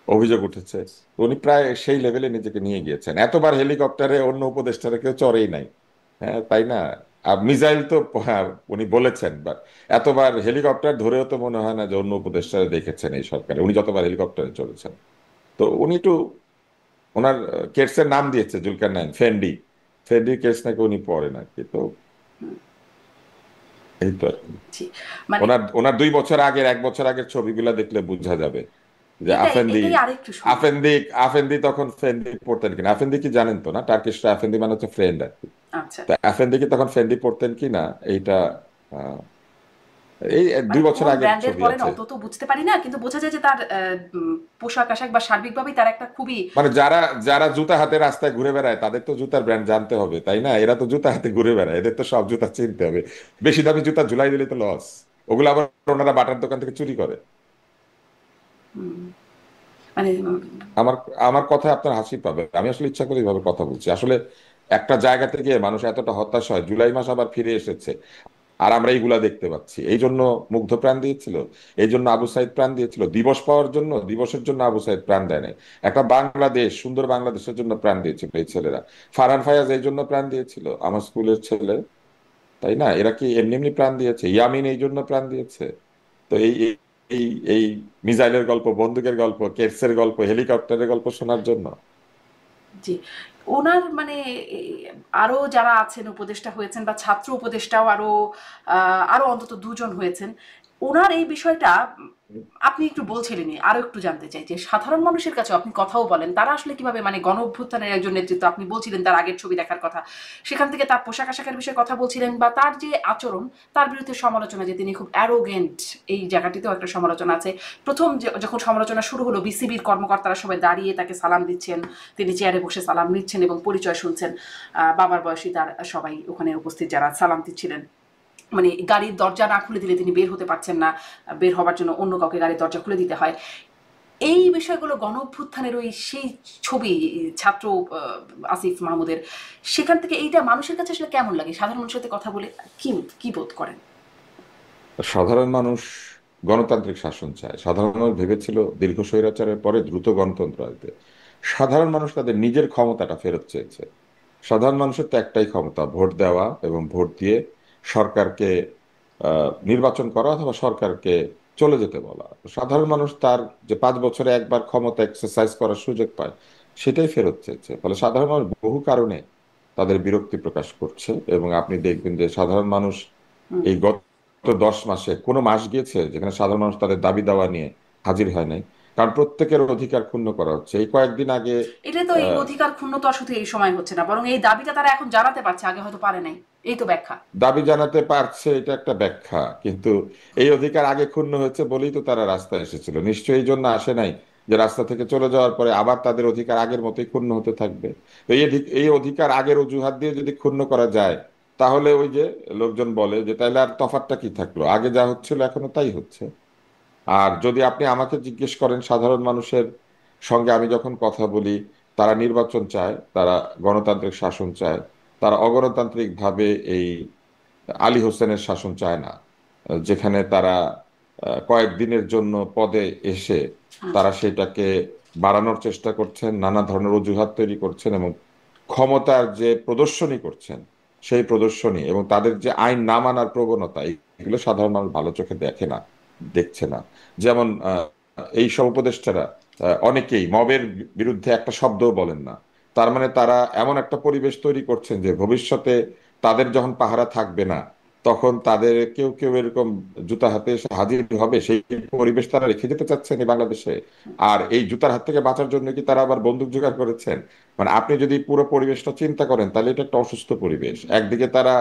অভিযোগ উঠেছে। তো উনি প্রায় সেই লেভেলে নিজেকে নিয়ে গিয়েছেন। এতবার হেলিকপ্টারে অন্য উপদেষ্টারা কেউ চড়েই নাই, হ্যাঁ তাই না? আর মিসাইল তো হ্যাঁ, উনি বলেছেন, বা এতবার হেলিকপ্টার ধরেও তো মনে হয় না যে অন্য উপদেষ্টারা দেখেছেন এই সরকারে, উনি যতবার হেলিকপ্টারে চড়েছেন। তো উনি একটু ওনার কেটসের নাম দিয়েছে Zulkar nine, Fendi. Fendi Keats নাকি উনি পড়েন আর কি। তো এই তো আর কি। জি, মানে ওনার ওনার 2 বছর আগের, 1 বছর আগের ছবিগুলা দেখলে বোঝা যাবে যে এটাই আফেন্দি, এটাই আরেকটু সুন্দর। আফেন্দি আফেন্দি তখন ফেন্ডি পড়তেন কিনা। আফেন্দি কি জানেন তো না, টার্কিশরা আফেন্দি মানে হচ্ছে ফ্রেন্ড আর কি। আচ্ছা, তো আফেন্দি কি তখন ফেন্ডি পড়তেন কিনা, এইটা আহ, এই দুই মানে বছর কোন আগের ব্র্যান্ডের ছবি পরেন আছে। অত তো বুঝতে পারি না, কিন্তু বোঝা যায় যে তার পোশাক আশাক বা সার্বিকভাবেই তার একটা খুবই মানে যারা যারা জুতা হাতে রাস্তায় ঘুরে বেড়ায় তাদের তো জুতার ব্র্যান্ড জানতে হবে, তাই না? এরা তো জুতা হাতে ঘুরে বেড়ায়, এদের তো সব জুতা চিনতে হবে। বেশি দামি জুতা ঝুলাই দিলে তো লস। ওগুলো আবার ওনারা বাটার দোকান থেকে চুরি করে। মানে আমার আমার কথায় আপনার হাসি পাবে, আমি আসলে ইচ্ছা করে এইভাবে কথা বলছি আসলে। একটা জায়গা থেকে মানুষ এতটা হতাশ হয়, জুলাই মাস আবার ফিরে এসেছে, আর আমরা এইগুলা দেখতে পাচ্ছি। এই জন্য মুগ্ধ প্রাণ দিয়েছিল, এই জন্য আবু সাইদ প্রাণ দিয়েছিল দিবস পাওয়ার জন্য। দিবসের জন্য আবু সাইদ প্রাণ দেয় নাই, একটা বাংলাদেশ, সুন্দর বাংলাদেশের জন্য প্রাণ দিয়েছিল এই ছেলেরা। ফারহান ফায়াজ এই জন্য প্রাণ দিয়েছিল, আমার স্কুলের ছেলে, তাই না? এরা কি এমনি এমনি প্রাণ দিয়েছে? ইয়ামিন এই জন্য প্রাণ দিয়েছে। তো এই এই এই এই মিসাইলের গল্প, বন্দুকের গল্প, কেটসের গল্প, হেলিকপ্টারের গল্প শোনার জন্য? জি, ওনার মানে আরো যারা আছেন উপদেষ্টা হয়েছেন বা ছাত্র উপদেষ্টাও আরো আরো অন্তত দুজন হয়েছেন, ওনার এই বিষয়টা আপনি একটু বলছিলেনই, আরো একটু জানতে চাই যে সাধারণ মানুষের কাছে আপনি কথাও বলেন, তারা আসলে কিভাবে, মানে গণ অভ্যুত্থানের একজন নেতৃত্ব, আপনি বলছিলেন তার আগের ছবি দেখার কথা, সেখান থেকে তার পোশাক আশাকের বিষয়ে কথা বলছিলেন, বা তার যে আচরণ, তার বিরুদ্ধে সমালোচনা যে তিনি খুব অ্যারোগেন্ট, এই জায়গাটিতেও একটা সমালোচনা আছে। প্রথম যখন সমালোচনা শুরু হলো, বিসিবির কর্মকর্তারা সবাই দাঁড়িয়ে তাকে সালাম দিচ্ছেন, তিনি চেয়ারে বসে সালাম নিচ্ছেন এবং পরিচয় শুনছেন, বাবার বয়সী তার সবাই ওখানে উপস্থিত যারা সালাম দিচ্ছিলেন, মানে গাড়ির দরজা না খুলে দিলে তিনি বের হতে পারছেন না, বের হবার জন্য অন্য কাউকে গাড়ির দরজা খুলে দিতে হয়। এই বিষয়গুলো গণ অভ্যুত্থানের ওই সেই ছবি, ছাত্র আসিফ মাহমুদের, সেখান থেকে এইটা মানুষের কাছে আসলে কেমন লাগে? সাধারণ মানুষের সাথে কথা বলে কি কি বোধ করেন? সাধারণ মানুষ গণতান্ত্রিক শাসন চায়। সাধারণ মানুষ ভেবেছিল দীর্ঘ স্বৈরাচারের পরে দ্রুত গণতন্ত্র আসবে। সাধারণ মানুষ তাদের নিজের ক্ষমতাটা ফেরত চেয়েছে। সাধারণ মানুষের তো একটাই ক্ষমতা, ভোট দেওয়া এবং ভোট দিয়ে সরকারকে নির্বাচন করা অথবা সরকারকে চলে যেতে বলা। সাধারণ মানুষ তার যে 5 বছরে একবার ক্ষমতা এক্সারসাইজ করার সুযোগ পায়, সেটাই ফেরত চেয়েছে। ফলে সাধারণ মানুষ বহু কারণে তাদের বিরক্তি প্রকাশ করছে। এবং আপনি দেখবেন যে সাধারণ মানুষ এই গত 10 মাসে কোনো মাস গিয়েছে যেখানে সাধারণ মানুষ তাদের দাবি দাওয়া নিয়ে হাজির হয় নাই? কারণ প্রত্যেকের অধিকার ক্ষুণ্ণ করা হচ্ছে। এই কয়েকদিন আগে এটা তো এই অধিকার ক্ষুণ্ণ তো শুধু এই সময় হচ্ছে না, বরং এই দাবিটা তারা এখন জানাতে পারছে, আগে হয়তো পারে নাই। এই তো ব্যাখ্যা। দাবি জানাতে পারছে, এটা একটা ব্যাখ্যা, কিন্তু এই অধিকার আগে ক্ষুণ্ণ হয়েছে বলেই তো তারা রাস্তায় এসেছিল। নিশ্চয়ই এই জন্য আসে নাই যে রাস্তা থেকে চলে যাওয়ার পরে আবার তাদের অধিকার আগের মতোই ক্ষুণ্ণ হতে থাকবে। তো এই অধিকার আগের অজুহাত দিয়ে যদি ক্ষুণ্ণ করা যায়, তাহলে ওই যে লোকজন বলে যে তাহলে আর তফাৎটা কি থাকলো, আগে যা হচ্ছিল এখনো তাই হচ্ছে। আর যদি আপনি আমাকে জিজ্ঞেস করেন, সাধারণ মানুষের সঙ্গে আমি যখন কথা বলি, তারা নির্বাচন চায়, তারা গণতান্ত্রিক শাসন চায়, তারা অগণতান্ত্রিক ভাবে এই আলী হোসেনের শাসন চায় না, যেখানে তারা কয়েকদিনের জন্য পদে এসে তারা সেটাকে বাড়ানোর চেষ্টা করছেন, নানা ধরনের অজুহাত তৈরি করছেন এবং ক্ষমতার যে প্রদর্শনী করছেন, সেই প্রদর্শনী এবং তাদের যে আইন না মানার প্রবণতা, এগুলো সাধারণ মানুষ ভালো চোখে দেখে না, দেখছে না। যেমন এই সব উপদেষ্টারা অনেকেই মবের বিরুদ্ধে একটা শব্দও বলেন না। তার মানে তারা এমন একটা পরিবেশ তৈরি করছেন যে ভবিষ্যতে তাদের যখন পাহারা থাকবে না, তখন তাদের কেউ কেউ এরকম জুতা হাতে এসে হাজির হবে, সেই পরিবেশ তারা রেখে যেতে চাচ্ছেন এই বাংলাদেশে। আর এই জুতার হাত থেকে বাঁচার জন্য কি তারা আবার বন্দুক জোগাড় করেছেন? মানে আপনি যদি পুরো পরিবেশটা চিন্তা করেন, তাহলে এটা একটা অসুস্থ পরিবেশ। একদিকে তারা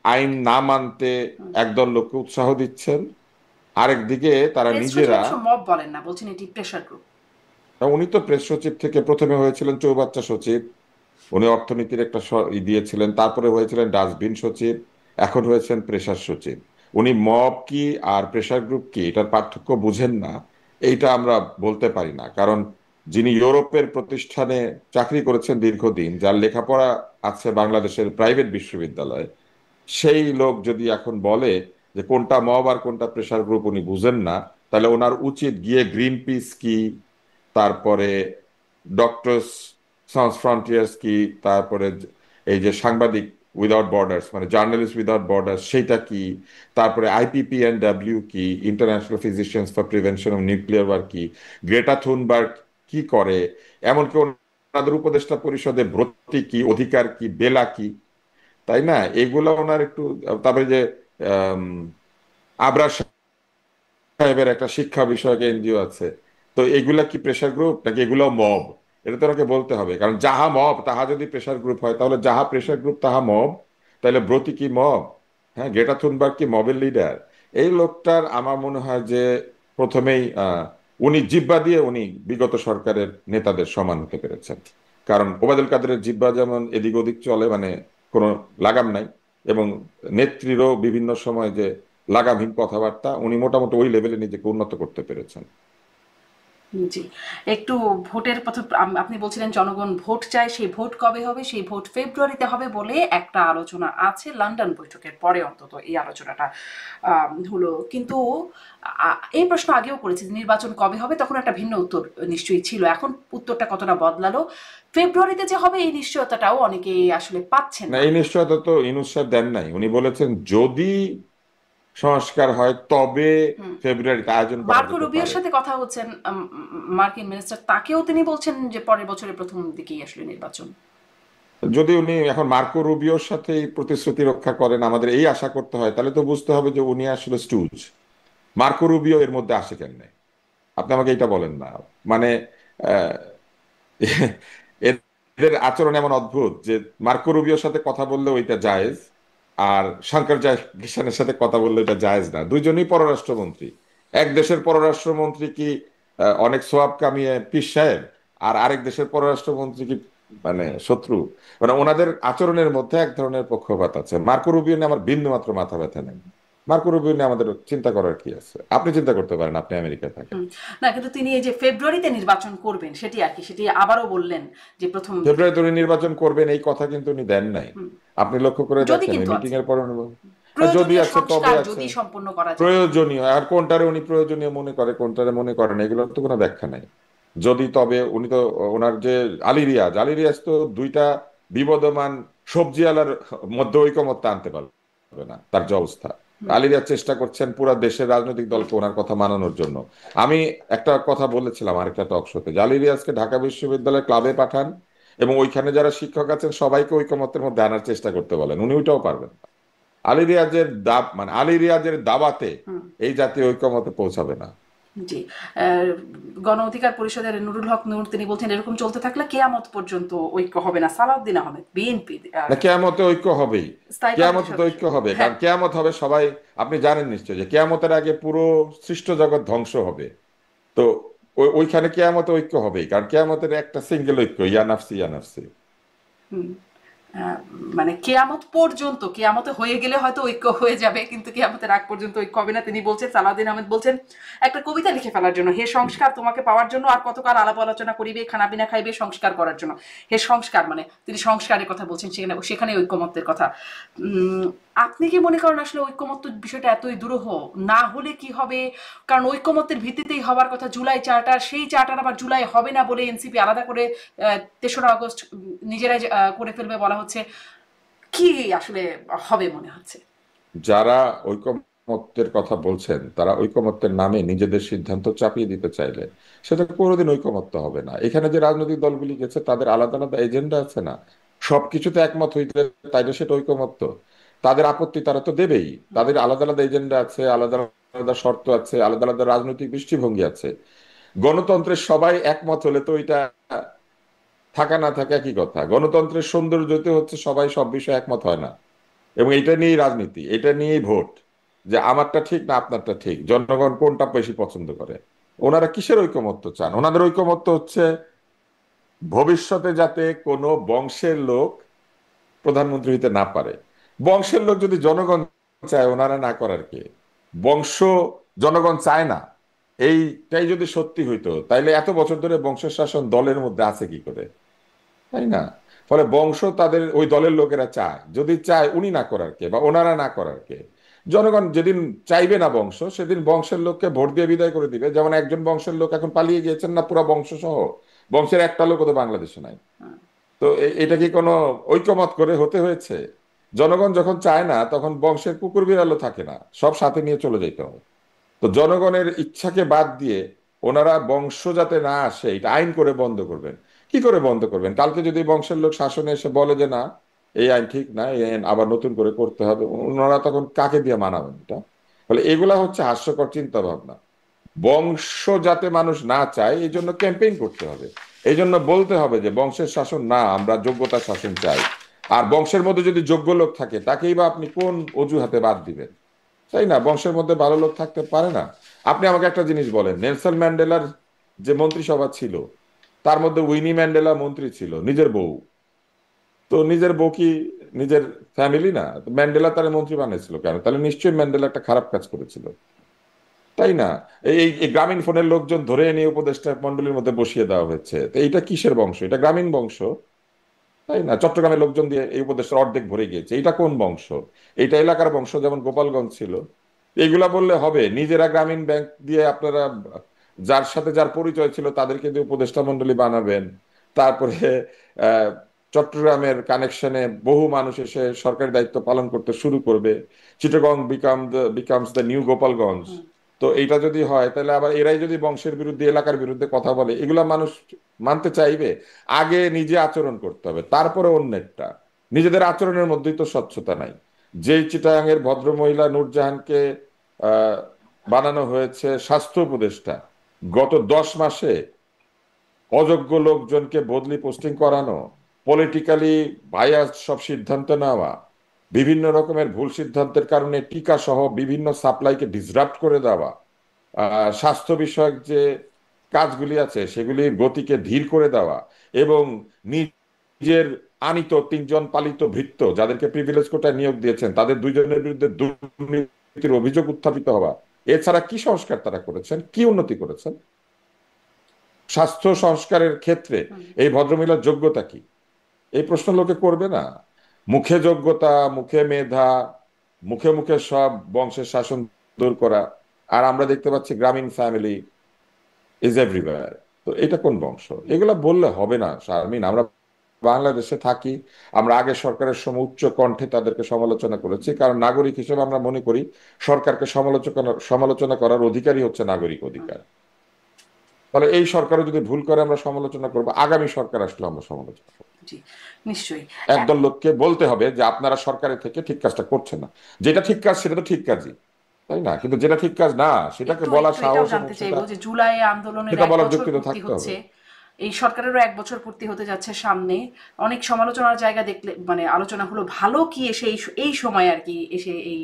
আইন না মানতে একদল লোককে উৎসাহ দিচ্ছেন, আরেকদিকে তারা প্রেস সচিব নিজেরা। অবশ্য মব বলেন না, বলছেন এটি প্রেশার গ্রুপ। উনি তো প্রেস সচিব থেকে প্রথমে হয়েছিলেন চৌবাচ্চা সচিব, উনি অর্থনীতির একটা দিয়েছিলেন, তারপরে হয়েছিলেন ডাস্টবিন সচিব, এখন হয়েছেন প্রেসার সচিব। উনি মব কি আর প্রেসার গ্রুপ কি এটার পার্থক্য বুঝেন না, এইটা আমরা বলতে পারি না। কারণ যিনি ইউরোপের প্রতিষ্ঠানে চাকরি করেছেন দীর্ঘদিন, যার লেখাপড়া আছে বাংলাদেশের প্রাইভেট বিশ্ববিদ্যালয়ে, সেই লোক যদি এখন বলে যে কোনটা মব আর কোনটা প্রেসার গ্রুপ উনি বুঝেন না, তাহলে ওনার উচিত গিয়ে গ্রিন পিস কি, তারপরে ডক্টরস সান্স ফ্রন্টিয়ার্স কি, তারপরে এই যে সাংবাদিক উইদাউট বর্ডার্স মানে জার্নালিস্ট উইদাউট বর্ডার্স সেটা কি, তারপরে IPPNW কি, international physicians for prevention of nuclear war কি, গ্রেটা থুনবার্গ কি করে, এমনকি ওনাদের উপদেষ্টা পরিষদে ব্রতি কি, অধিকার কি, বেলা কি, তাই না? এগুলো ওনার একটু। তারপরে যে আম, আবরার সাহেবের একটা শিক্ষা বিষয়ক এনজিও আছে, তো এগুলা কি প্রেশার গ্রুপ নাকি এগুলো মব? এটা তো ওনাকে বলতে হবে। কারণ যাহা মব তাহা যদি প্রেশার গ্রুপ হয়, তাহলে যাহা প্রেশার গ্রুপ তাহা মব। তাহলে ব্রতি কি মব? হ্যাঁ, গ্রেটা থুনবার্গ কি মবের লিডার? এই লোকটার আমার মনে হয় যে প্রথমেই উনি জিহ্বা দিয়ে উনি বিগত সরকারের নেতাদের সমান হতে পেরেছেন। কারণ ওবায়দুল কাদেরের জিহ্বা যেমন এদিক ওদিক চলে, মানে কোনো লাগাম নাই, এবং নেত্রীরও বিভিন্ন সময় যে লাগামহীন কথাবার্তা, উনি মোটামুটি ওই লেভেলে নিজেকে উন্নত করতে পেরেছেন। জি। একটু ভোটের পথে আপনি বলছিলেন জনগণ ভোট চায়, সেই ভোট কবে হবে? সেই ভোট ফেব্রুয়ারিতে হবে বলে একটা আলোচনা আছে। লন্ডন বৈঠকের পরে অন্তত এই আলোচনাটা হলো। কিন্তু এই প্রশ্ন আগেও করেছি যে নির্বাচন কবে হবে, তখন একটা ভিন্ন উত্তর নিশ্চয়ই ছিল। এখন উত্তরটা কতটা বদলালো? ফেব্রুয়ারিতে যে হবে এই নিশ্চয়তাটাও অনেকে আসলে পাচ্ছেন না, না। এই নিশ্চয়তা তো ইনুস সাহেব দেন নাই। উনি বলেছেন যদি সংস্কার হয় তবে ফেব্রুয়ারিতে আয়োজন করা মার্কো যেতে রুবিওর পারে। সাথে কথা হচ্ছেন, মার্কিন মিনিস্টার, তাকেও তিনি বলছেন যে পরের বছরের প্রথম দিকেই আসলে নির্বাচন। যদি উনি এখন মার্কো রুবিওর সাথে এই প্রতিশ্রুতি রক্ষা করেন, আমাদের এই আশা করতে হয়, তাহলে তো বুঝতে হবে যে উনি আসলে স্টুজ। মার্কো রুবিও এর মধ্যে আসে কেন? আপনি আমাকে এটা বলেন না। মানে আহ, এদের আচরণ এমন অদ্ভুত যে মার্কো রুবিওর সাথে কথা বললে ওইটা জায়েজ, আর শঙ্কর জয়কিশনের সাথে কথা বললে এটা জায়েজ না। দুইজনই পররাষ্ট্রমন্ত্রী। এক দেশের পররাষ্ট্রমন্ত্রী কি অনেক সোয়াব কামিয়ে পীর সাহেব, আর আরেক দেশের পররাষ্ট্রমন্ত্রী কি মানে শত্রু? মানে ওনাদের আচরণের মধ্যে এক ধরনের পক্ষপাত আছে। মার্কো রুবিও নিয়ে আমার বিন্দু মাত্র মাথা ব্যথা নেই। মার্কো রুবিও নিয়ে আমাদের চিন্তা করার কি আছে? আপনি চিন্তা করতে পারেন, আপনি আমেরিকায় থাকেন। না, কিন্তু তিনি এই যে ফেব্রুয়ারিতে নির্বাচন করবেন সেটি আর কি, সেটি আবারও বললেন যে প্রথম দিকে। ফেব্রুয়ারিতে উনি নির্বাচন করবেন এই কথা কিন্তু উনি দেন নাই। আপনি লক্ষ্য করে যদি দেখেন ওই কিন্তু মিটিং আছে এর পরে যদি প্রয়োজনীয় আছে তবে সংস্কার আছে। যদি সম্পন্ন করা যায়। প্রয়োজনীয় আর কোনটারে উনি প্রয়োজনীয় মনে করে, কোনটারে মনে করেন, এগুলোর তো কোনো ব্যাখ্যা নাই। যদি তবে উনি তো ওনার যে আলী রিয়াজ তো দুইটা বিবদমান সবজি আলার মধ্যে ঐকমত্য আনতে পারবে না, তার যে অবস্থা। আলী রিয়াজ চেষ্টা করছেন পুরা দেশের রাজনৈতিক দলকে ওনার কথা মানানোর জন্য। আমি একটা কথা বলেছিলাম আরেকটা টক শোতে, যে আলী রিয়াজকে ঢাকা বিশ্ববিদ্যালয় ক্লাবে পাঠান এবং ওইখানে যারা শিক্ষক আছেন সবাইকে ঐকমত্যের মধ্যে আনার চেষ্টা করতে বলেন, উনি ওইটাও পারবেন না। আলী রিয়াজের দাবাতে এই জাতীয় ঐকমত্যে পৌঁছাবে না। জি। গণ অধিকার পরিষদের নুরুল হক নূর তিনি বলছেন এরকম চলতে থাকলে কেয়ামত পর্যন্ত ঐক্য হবে না। সালাউদ্দিন আহমেদ বিএনপি না, কেয়ামতে ঐক্য হবেই। স্থায়ী কমিটির কেয়ামতে তো সদস্য। ঐক্য হবে, হ্যাঁ। কারণ কেয়ামত হবে সবাই। আপনি জানেন নিশ্চয় যে কেয়ামতের আগে পুরো সৃষ্ট জগৎ ধ্বংস হবে। তো ওইখানে কেয়ামতে ঐক্য হবেই, কারণ কেয়ামতের একটা সিঙ্গেল ঐক্য, ইয়া নাফসি ইয়া নাফসি। আহ, মানে কেয়ামত পর্যন্ত, কেয়ামতে হয়ে গেলে হয়তো ঐক্য হয়ে যাবে, কিন্তু কেয়ামতের আগ পর্যন্ত ঐক্য হবে না। তিনি বলছেন, সালাউদ্দিন আহমেদ বলছেন, একটা কবিতা লিখে ফেলার জন্য, হে সংস্কার তোমাকে পাওয়ার জন্য আর কতকাল আলাপ আলোচনা করিবে, খানাপিনা খাইবে সংস্কার করার জন্য। হে সংস্কার, মানে তিনি সংস্কারের কথা বলছেন, সেখানে সেখানে ঐক্যমত্যের কথা। আপনি কি মনে করেন আসলে ঐক্যমত্য বিষয়টা এতই দুরূহ? না হলে কি হবে? কারণ ঐক্যমত্যের ভিত্তিতেই হবার কথা জুলাই চার্টার, সেই চার্টার আবার জুলাই হবে না বলে এনসিপি আলাদা করে ৩রা আগস্ট নিজেরাই করে ফেলবে বলা হচ্ছে। কি আসলে হবে মনে হচ্ছে? যারা ঐকমত্যের কথা বলছেন তারা ঐকমত্যের নামে নিজেদের সিদ্ধান্ত চাপিয়ে দিতে চাইলে সেটা কোনোদিন ঐকমত্য হবে না। এখানে যে রাজনৈতিক দলগুলি গেছে তাদের আলাদা আলাদা এজেন্ডা আছে না, সবকিছুতে একমত হইতে তাইলে সেটা ঐকমত্য? তাদের আপত্তি তারা তো দেবেই। তাদের আলাদা আলাদা এজেন্ডা আছে, আলাদা আলাদা শর্ত আছে, আলাদা আলাদা রাজনৈতিক দৃষ্টিভঙ্গি আছে। গণতন্ত্রের সবাই একমত হলে তো এটা থাকা না থাকা একই কথা। গণতন্ত্রের সৌন্দর্যতে হচ্ছে সবাই সব বিষয়ে একমত হয় না, এবং এটা নিয়েই রাজনীতি, এটা নিয়েই ভোট, যে আমারটা ঠিক না আপনারটা ঠিক, জনগণ কোনটা বেশি পছন্দ করে। ওনারা কিসের ঐকমত্য চান? ওনাদের ঐকমত্য হচ্ছে ভবিষ্যতে যাতে কোনো বংশের লোক প্রধানমন্ত্রী হইতে না পারে। বংশের লোক যদি জনগণ চায়, ওনারা না করার কে? বংশ জনগণ চায় না, এইটাই যদি সত্যি হইতো তাইলে এত বছর ধরে বংশের শাসন দলের মধ্যে আছে কি করে? তাই না? ফলে বংশ তাদের ওই দলের লোকেরা চায়, যদি চায় উনি না করার কে বা ওনারা না করার কে? জনগণ যেদিন চাইবে না বংশ, সেদিন বংশের লোককে ভোট দিয়ে বিদায় করে দিবে। যেমন একজন বংশের লোক এখন পালিয়ে গিয়েছেন না, পুরো বংশ সহ। বংশের একটা লোক তো বাংলাদেশে নাই। তো এটা কি কোনো ঐকমত করে হতে হয়েছে? জনগণ যখন চায় না তখন বংশের কুকুর বিড়ালও থাকে না, সব সাথে নিয়ে চলে যেতে হবে। তো জনগণের ইচ্ছাকে বাদ দিয়ে ওনারা বংশ যাতে না আসে এটা আইন করে বন্ধ করবেন। কি করে বন্ধ করবেন? কালকে যদি বংশের লোক শাসনে এসে বলে যে না, এই আইন ঠিক না, এই আইন আবার নতুন করে করতে হবে, ওনারা তখন কাকে দিয়ে মানাবেন এটা? ফলে এগুলা হচ্ছে হাস্যকর চিন্তা ভাবনা। বংশ যাতে মানুষ না চায় এই জন্য ক্যাম্পেইন করতে হবে। এই জন্য বলতে হবে যে বংশের শাসন না, আমরা যোগ্যতার শাসন চাই। আর বংশের মধ্যে যদি যোগ্য লোক থাকে তাকেই বা আপনি কোন অজুহাতে বাদ দিবেন? তাই না? বংশের মধ্যে ভালো লোক থাকতে পারে না। আপনি আমাকে একটা জিনিস বলেন, নেলসন ম্যান্ডেলার যে মন্ত্রিসভা ছিল তার মধ্যে উইনি ম্যান্ডেলা মন্ত্রী ছিল, নিজের বউ। তো নিজের বউ কি নিজের ফ্যামিলি না? তো ম্যান্ডেলা তার মন্ত্রী বানিয়েছিল কেন? তাহলে নিশ্চয়ই ম্যান্ডেলা একটা খারাপ কাজ করেছিল, তাই না? এই গ্রামীণ ফোনের লোকজন ধরে এনে উপদেষ্টা মন্ডলীর মধ্যে বসিয়ে দেওয়া হয়েছে, তো এইটা কিসের বংশ? এটা গ্রামীণ বংশ, তাই না? চট্টগ্রামের লোকজন দিয়ে এই উপদেশের অর্ধেক ভরে গিয়েছে, এটা কোন বংশ? এটা এলাকার বংশ, যেমন গোপালগঞ্জ ছিল। এগুলা বললে হবে? নিজেরা গ্রামীণ ব্যাংক দিয়ে আপনারা যার সাথে যার পরিচয় ছিল তাদেরকে দিয়ে উপদেষ্টা মন্ডলী বানাবেন। তারপরে আহ, চট্টগ্রামের কানেকশনে বহু মানুষ এসে সরকারি দায়িত্ব পালন করতে শুরু করবে। Chittagong becomes the new Gopalganj. তো এইটা যদি হয় তাহলে আবার এরাই যদি বংশের বিরুদ্ধে এলাকার বিরুদ্ধে কথা বলে, এগুলা মানুষ মানতে চাইবে? আগে নিজে আচরণ করতে হবে, তারপরে অন্যেরটা। নিজেদের আচরণের মধ্যেই তো স্বচ্ছতা নাই। যেই চিটাগাংয়ের ভদ্রমহিলা নূরজাহানকে আহ, বানানো হয়েছে স্বাস্থ্য উপদেষ্টা, গত 10 মাসে অযোগ্য লোকজনকে বদলি পোস্টিং করানো, পলিটিক্যালি বায়াস সব সিদ্ধান্ত নেওয়া, বিভিন্ন রকমের ভুল সিদ্ধান্তের কারণে টিকা সহ বিভিন্ন সাপ্লাইকে ডিসরাপ্ট করে দেওয়া, স্বাস্থ্য বিষয়ক যে কাজগুলি আছে সেগুলির গতিকে ধীর করে দেওয়া, এবং নিজের আনিত 3জন পালিত ভৃত্য যাদেরকে প্রিভিলেজ কোটায় নিয়োগ দিয়েছেন তাদের 2জনের বিরুদ্ধে দুর্নীতির অভিযোগ উত্থাপিত হওয়া। এছাড়া কি সংস্কার তারা করেছেন, কি উন্নতি করেছেন স্বাস্থ্য সংস্কারের ক্ষেত্রে? এই ভদ্রমহিলার যোগ্যতা কি? এই প্রশ্ন লোকে করবে না? মুখে যোগ্যতা, মুখে মেধা, মুখে মুখে সব বংশের শাসন দূর করা, আর আমরা দেখতে পাচ্ছি গ্রামীণ ফ্যামিলি ইজ এভরিওয়্যার। তো এটা কোন বংশ? এগুলা বললে হবে না শারমিন। আমরা বাংলাদেশে থাকি, আমরা আগে সরকারের সময় উচ্চ কণ্ঠে তাদেরকে সমালোচনা করেছি, কারণ নাগরিক হিসেবে আমরা মনে করি সরকারকে সমালোচনা সমালোচনা করার অধিকারই হচ্ছে নাগরিক অধিকার। তাহলে এই সরকারও যদি ভুল করে আমরা সমালোচনা করবো, আগামী সরকার আসলে আমরা সমালোচনা করবো। জি, নিশ্চয়ই। একদল লোককে বলতে হবে যে আপনারা সরকারের থেকে ঠিক কাজটা করছেন না। যেটা ঠিক কাজ সেটা তো ঠিক কাজই, তাই না? কিন্তু যেটা ঠিক কাজ না সেটাকে একটু বলার একটু এটাও সাহস এবং জানতে সেটা চাইবো যে জুলাই আন্দোলনের সেটা এক বলার বছর যোগ্যতা পূর্তি থাকতে হবে। হচ্ছে, এই সরকারেরও 1 বছর পূর্তি হতে যাচ্ছে সামনে। অনেক সমালোচনার জায়গা দেখলে, মানে আলোচনা হলো ভালো কি এসে এই সময় আর কি এসে এই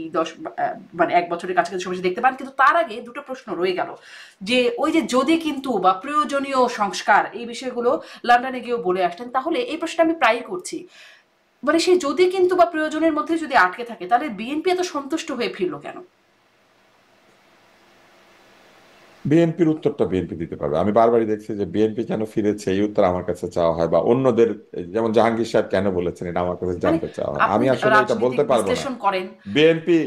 মানে 1 বছরের কাছাকাছি সময় এসে দেখতে পান। কিন্তু তার আগে দুটো প্রশ্ন রয়ে গেল, যে ওই যে যদি কিন্তু বা প্রয়োজনীয় সংস্কার এই বিষয়গুলো লন্ডনে গিয়েও বলে আসলেন, তাহলে এই প্রশ্নটা আমি প্রায়ই করছি। মানে সেই যদি কিন্তু বা প্রয়োজনের মধ্যে যদি আটকে থাকে, তাহলে বিএনপি এত সন্তুষ্ট হয়ে ফিরলো কেন? বিএনপির উত্তরটা বিএনপি দিতে পারবে। আমি বারবারই দেখছি যে বিএনপি কেন ফিরেছে এই উত্তর আমার কাছে চাওয়া হয়, বা অন্যদের, যেমন জাহাঙ্গীর সাহেব কেন বলেছেন এটা আমার কাছে মানে জানতে চাওয়া হয়। আপনি আমি আসলে এটা রাজনৈতিক বলতে পারবো না। বিশ্লেষণ করেন। বিএনপি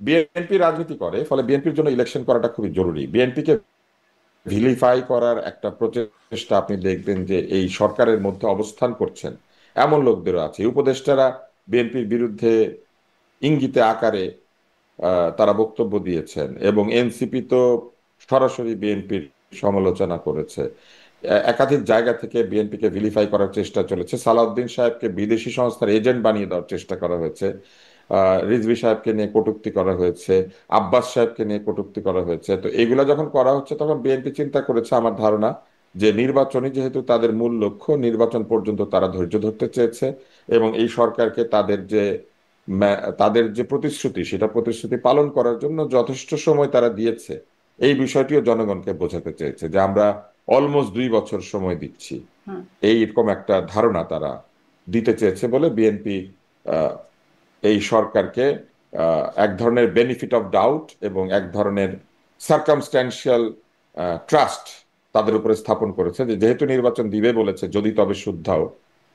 বিএনপি রাজনীতি করে, ফলে বিএনপির জন্য ইলেকশন করাটা খুবই জরুরি। বিএনপিকে ভিলিফাই করার একটা প্রচেষ্টা আপনি দেখবেন যে এই সরকারের মধ্যে অবস্থান করছেন এমন লোকদেরও আছে। উপদেষ্টারা বিএনপির বিরুদ্ধে ইঙ্গিতে আকারে তারা বক্তব্য দিয়েছেন, এবং এনসিপি তো সরাসরি বিএনপির সমালোচনা করেছে। একাধিক জায়গা থেকে বিএনপিকে ভিলিফাই করার চেষ্টা চলেছে। সালাউদ্দিন সাহেবকে বিদেশি সংস্থার এজেন্ট বানিয়ে দেওয়ার চেষ্টা করা হয়েছে। রিজভী সাহেবকে নিয়ে কটূক্তি করা হয়েছে। আব্বাস সাহেবকে নিয়ে কটূক্তি করা হয়েছে। তো এগুলা যখন করা হচ্ছে তখন বিএনপি চিন্তা করেছে, আমার ধারণা, যে নির্বাচনই যেহেতু তাদের মূল লক্ষ্য, নির্বাচন পর্যন্ত তারা ধৈর্য ধরতে চেয়েছে, এবং এই সরকারকে তাদের যে প্রতিশ্রুতি, সেটা প্রতিশ্রুতি পালন করার জন্য যথেষ্ট সময় তারা দিয়েছে। এই বিষয়টিও জনগণকে বোঝাতে চেয়েছে যে আমরা অলমোস্ট 2 বছর সময় দিচ্ছি। এইরকম একটা ধারণা তারা দিতে চেয়েছে বলে বিএনপি এই সরকারকে এক ধরনের বেনিফিট অফ ডাউট এবং এক ধরনের সার্কামস্ট্যান্সিয়াল ট্রাস্ট তাদের উপরে স্থাপন করেছে, যে যেহেতু নির্বাচন দিবে বলেছে, যদি তবে শুদ্ধাও,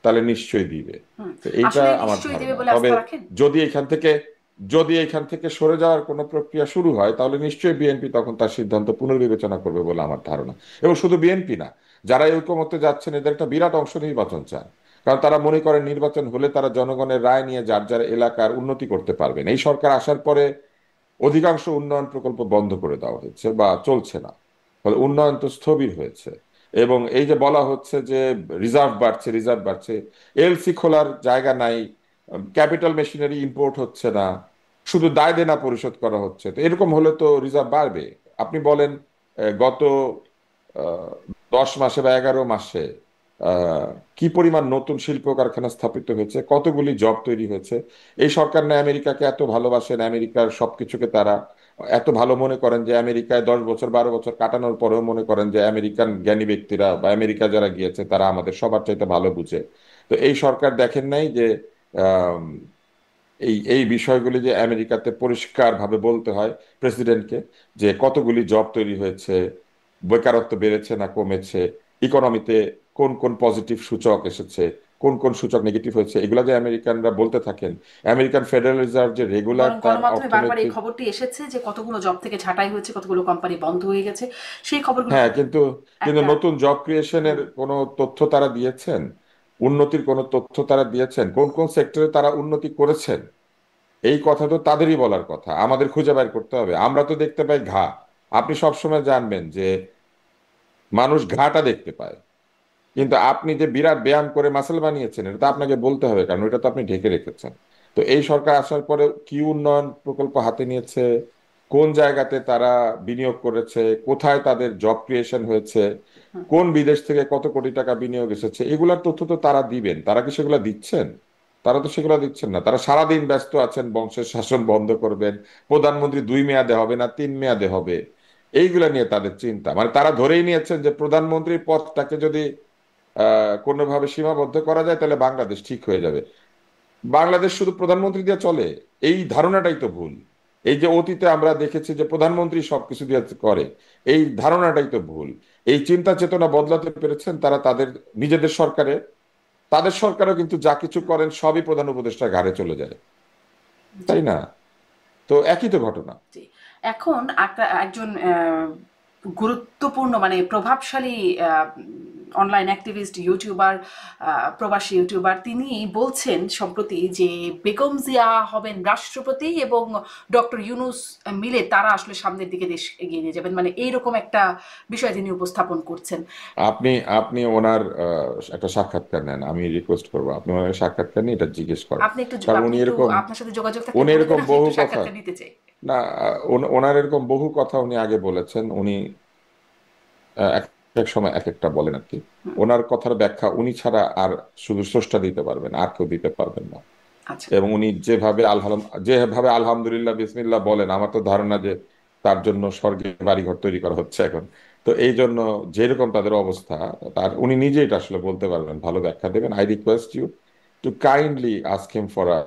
তাহলে নিশ্চয়ই দিবে। হুম। তো এইটা আসলে আমার নিশ্চয়ই দেবে ধারণা। বলে তবে আস্থা রাখেন? যদি এখান থেকে যদি এখান থেকে সরে যাওয়ার কোনো প্রক্রিয়া শুরু হয়, তাহলে নিশ্চয়ই বিএনপি তখন তার সিদ্ধান্ত পুনর্বিবেচনা করবে বলে আমার ধারণা। এবং শুধু বিএনপি না, যারা এই ঐকমত্যে যাচ্ছেন এদের একটা বিরাট অংশ নির্বাচন চায়। কারণ তারা মনে করেন নির্বাচন হলে তারা জনগণের রায় নিয়ে যার যার এলাকার উন্নতি করতে পারবেন। এই সরকার আসার পরে অধিকাংশ উন্নয়ন প্রকল্প বন্ধ করে দেওয়া হয়েছে বা চলছে না, ফলে উন্নয়ন তো স্থবির হয়েছে। এবং এই যে বলা হচ্ছে যে রিজার্ভ বাড়ছে, রিজার্ভ বাড়ছে, এলসি খোলার জায়গা নাই, ক্যাপিটাল মেশিনারি ইম্পোর্ট হচ্ছে না, শুধু দায় দেনা পরিশোধ করা হচ্ছে। তো এরকম হলে তো রিজার্ভ বাড়বে। আপনি বলেন গত 10 মাসে বা 11 মাসে কি পরিমাণ নতুন শিল্প কারখানা স্থাপিত হয়েছে, কতগুলি জব তৈরি হয়েছে। এই সরকার না আমেরিকাকে এত ভালোবাসেন, আমেরিকার সবকিছুকে তারা এত ভালো মনে করেন যে আমেরিকায় 10 বছর 12 বছর কাটানোর পরেও মনে করেন যে আমেরিকান জ্ঞানী ব্যক্তিরা বা আমেরিকা যারা গিয়েছে তারা আমাদের সবার চাইতে ভালো বুঝে। তো এই সরকার দেখেন নাই যে আম, এই এই বিষয়গুলি যে আমেরিকাতে পরিষ্কারভাবে বলতে হয় প্রেসিডেন্টকে, যে কতগুলি জব তৈরি হয়েছে, বেকারত্ব বেড়েছে না কমেছে, ইকোনমিতে কোন কোন পজিটিভ সূচক এসেছে, কোন কোন সূচক নেগেটিভ হয়েছে, এগুলা যে আমেরিকানরা বলতে থাকেন। আমেরিকান ফেডারেল রিজার্ভ যে রেগুলার বরং তার গণমাধ্যমে বারবার এই অর্থনৈতিক, খবরটি এসেছে যে কতগুলো জব থেকে ছাঁটাই হয়েছে, কতগুলো কোম্পানি বন্ধ হয়ে গেছে। সেই খবরগুলো হ্যাঁ, কিন্তু কিন্তু একটা নতুন জব ক্রিয়েশনের কোনো তথ্য তারা দিয়েছেন? উন্নতির কোনো তথ্য তারা দিয়েছেন? কোন কোন সেক্টরে তারা উন্নতি করেছেন? এই কথা তো তাদেরই বলার কথা, আমাদের খুঁজে বের করতে হবে। আমরা তো দেখতে পাই ঘা। আপনি সবসময় জানবেন যে মানুষ ঘাটা দেখতে পায়, কিন্তু আপনি যে বিরাট ব্যায়াম করে মাসেল বানিয়েছেন এটা তো আপনাকে বলতে হবে, কারণ ওটা তো আপনি ঢেকে রেখেছেন। তো এই সরকার আসার পরে কি উন্নয়ন প্রকল্প হাতে নিয়েছে, কোন জায়গাতে তারা বিনিয়োগ করেছে, কোথায় তাদের জব ক্রিয়েশন হয়েছে, কোন বিদেশ থেকে কত কোটি টাকা বিনিয়োগ এসেছে, এগুলার তথ্য তো তারা দিবেন। তারা কি সেগুলো দিচ্ছেন? তারা তো সেগুলো দিচ্ছেন না। তারা সারাদিন ব্যস্ত আছেন বংশের শাসন বন্ধ করবেন, প্রধানমন্ত্রী 2 মেয়াদে হবে না 3 মেয়াদে হবে, এইগুলা নিয়ে তাদের চিন্তা। মানে তারা ধরেই নিয়েছেন যে প্রধানমন্ত্রীর পদটাকে যদি কোনোভাবে সীমাবদ্ধ করা যায় তাহলে বাংলাদেশ ঠিক হয়ে যাবে। বাংলাদেশ শুধু প্রধানমন্ত্রী দিয়ে চলে, এই ধারণাটাই তো ভুল। এই যে অতীতে আমরা দেখেছি যে প্রধানমন্ত্রী সবকিছু দিয়ে করে, এই ধারণাটাই তো ভুল। এই চিন্তা চেতনা বদলাতে পেরেছেন তারা তাদের নিজেদের সরকারে। তাদের সরকারও কিন্তু যা কিছু করেন সবই প্রধান উপদেষ্টার ঘাড়ে চলে যায়, জি। তাই না? তো একই তো ঘটনা। জি। এখন একজন গুরুত্বপূর্ণ মানে প্রভাবশালী অনলাইন অ্যাক্টিভিস্ট, ইউটিউবার, প্রবাসী ইউটিউবার, তিনি বলছেন সম্প্রতি যে বেগম জিয়া হবেন রাষ্ট্রপতি এবং ডক্টর ইউনুস মিলে তারা আসলে সামনের দিকে দেশ এগিয়ে নিয়ে যাবেন। মানে এইরকম একটা বিষয় তিনি উপস্থাপন করছেন। আপনি আপনি ওনার একটা সাক্ষাৎকার নেন, আমি রিকোয়েস্ট করবো আপনি ওনার সাক্ষাৎকার নিয়ে এটা জিজ্ঞেস করেন। কারণ আপনি উনি একটু এরকম আপনার সাথে যোগাযোগ থাকলে উনি বলে দেন, এরকম আমি বহু একটু কথা, সাক্ষাৎকার নিতে চাই। না, ওনার এরকম বহু কথা উনি আগে বলেছেন। উনি এক এক সময় এক একটা বলেন আর কি। ওনার কথার ব্যাখ্যা উনি ছাড়া আর শুধু স্রষ্টা দিতে পারবেন, আর কেউ দিতে পারবেন না। আচ্ছা। এবং উনি যেভাবে আলহামদুলিল্লাহ বিসমিল্লাহ বলেন, আমার তো ধারণা যে তার জন্য স্বর্গে বাড়িঘর তৈরি করা হচ্ছে এখন। তো এই জন্য যেরকম তাদের অবস্থা, তার উনি নিজেই এটা আসলে বলতে পারবেন, ভালো ব্যাখ্যা দেবেন। I request you to kindly ask him for a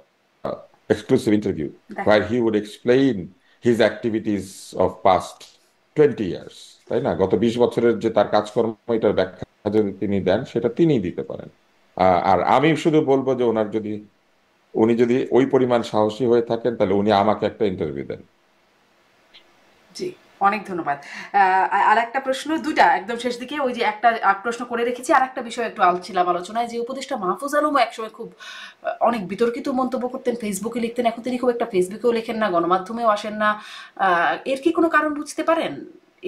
exclusive interview দেখেন, where he would explain his activities of past 20 years, তাই না? গত 20 বছরের যে তার কাজকর্ম, এটার ব্যাখ্যা যদি তিনি দেন, সেটা তিনিই দিতে পারেন। আর আমি শুধু বলবো যে উনি যদি ওই পরিমাণ সাহসী হয়ে থাকেন, তাহলে উনি আমাকে একটা ইন্টারভিউ দেন। জি, অনেক ধন্যবাদ। আর একটা প্রশ্ন, দুইটা একদম শেষ দিকে, ওই যে একটা প্রশ্ন করে রেখেছি, আর একটা বিষয় একটু ছিলাম আলোচনায়, যে উপদেষ্টা মাহফুজ আলমও একসময় খুব অনেক বিতর্কিত মন্তব্য করতেন, ফেসবুকে লিখতেন, এখন তিনি খুব একটা ফেসবুকেও লেখেন না, গণমাধ্যমেও আসেন না। এর কি কোনো কারণ বুঝতে পারেন?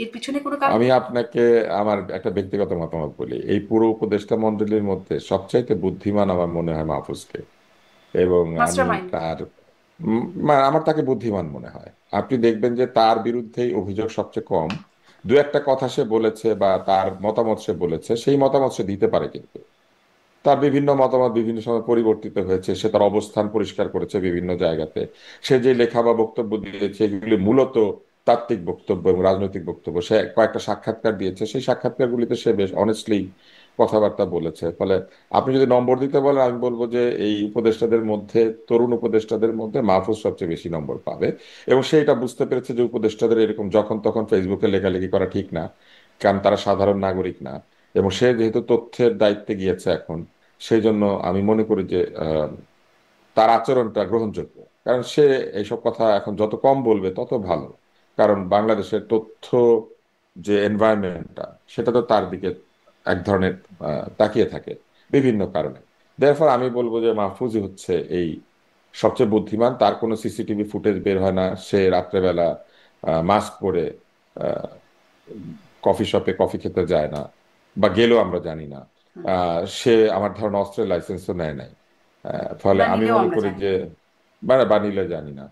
এর পিছনে কোনো কারণ? আমি আপনাকে আমার একটা ব্যক্তিগত মতামত বলি। এই পুরো উপদেষ্টা মণ্ডলীর মধ্যে সবচাইতে বুদ্ধিমান আমার মনে হয় মাহফুজকে। এবং মাস্টার আমি মাইন্ড। তার আমার তাকে বুদ্ধিমান মনে হয়। আপনি দেখবেন যে তার বিরুদ্ধেই অভিযোগ সবচেয়ে কম। দু একটা কথা সে বলেছে বা তার মতামত সে বলেছে, সেই মতামত সে দিতে পারে, কিন্তু তার বিভিন্ন মতামত বিভিন্ন সময় পরিবর্তিত হয়েছে। সে তার অবস্থান পরিষ্কার করেছে বিভিন্ন জায়গাতে। সে যে লেখা বা বক্তব্য দিয়েছে, এগুলি মূলত তাত্ত্বিক বক্তব্য এবং রাজনৈতিক বক্তব্য। সে কয়েকটা সাক্ষাৎকার দিয়েছে, সেই সাক্ষাৎকারগুলিতে সে বেশ অনেস্টলি কথাবার্তা বলেছে। ফলে আপনি যদি নম্বর দিতে বলেন, আমি বলবো যে এই উপদেষ্টাদের মধ্যে, তরুণ উপদেষ্টাদের মধ্যে মাহফুজ সবচেয়ে বেশি নম্বর পাবে। এবং সে এটা বুঝতে পেরেছে যে উপদেষ্টাদের এরকম যখন তখন ফেসবুকে লেখালেখি করা ঠিক না, কারণ তারা সাধারণ নাগরিক না। এবং সে যেহেতু তথ্যের দায়িত্বে গিয়েছে এখন, সেই জন্য আমি মনে করি যে তার আচরণটা গ্রহণযোগ্য। কারণ সে এইসব কথা এখন যত কম বলবে তত ভালো। কারণ বাংলাদেশের তথ্য যে এনভায়রনমেন্টটা, সেটা তো তার দিকে এক ধরনের তাকিয়ে থাকে বিভিন্ন কারণে। দেয়ারফর আমি বলবো যে মাহফুজই হচ্ছে এই সবচেয়ে বুদ্ধিমান। তার কোনো সিসিটিভি ফুটেজ বের হয় না, সে রাত্রেবেলা মাস্ক পরে কফি শপে কফি খেতে যায় না, বা গেলেও আমরা জানি না। সে আমার ধারণা অস্ত্রের লাইসেন্সও নেয় নাই। ফলে না আমি নিলেও মনে আমরা করি জানি যে, না। মানে বানিলে জানি না।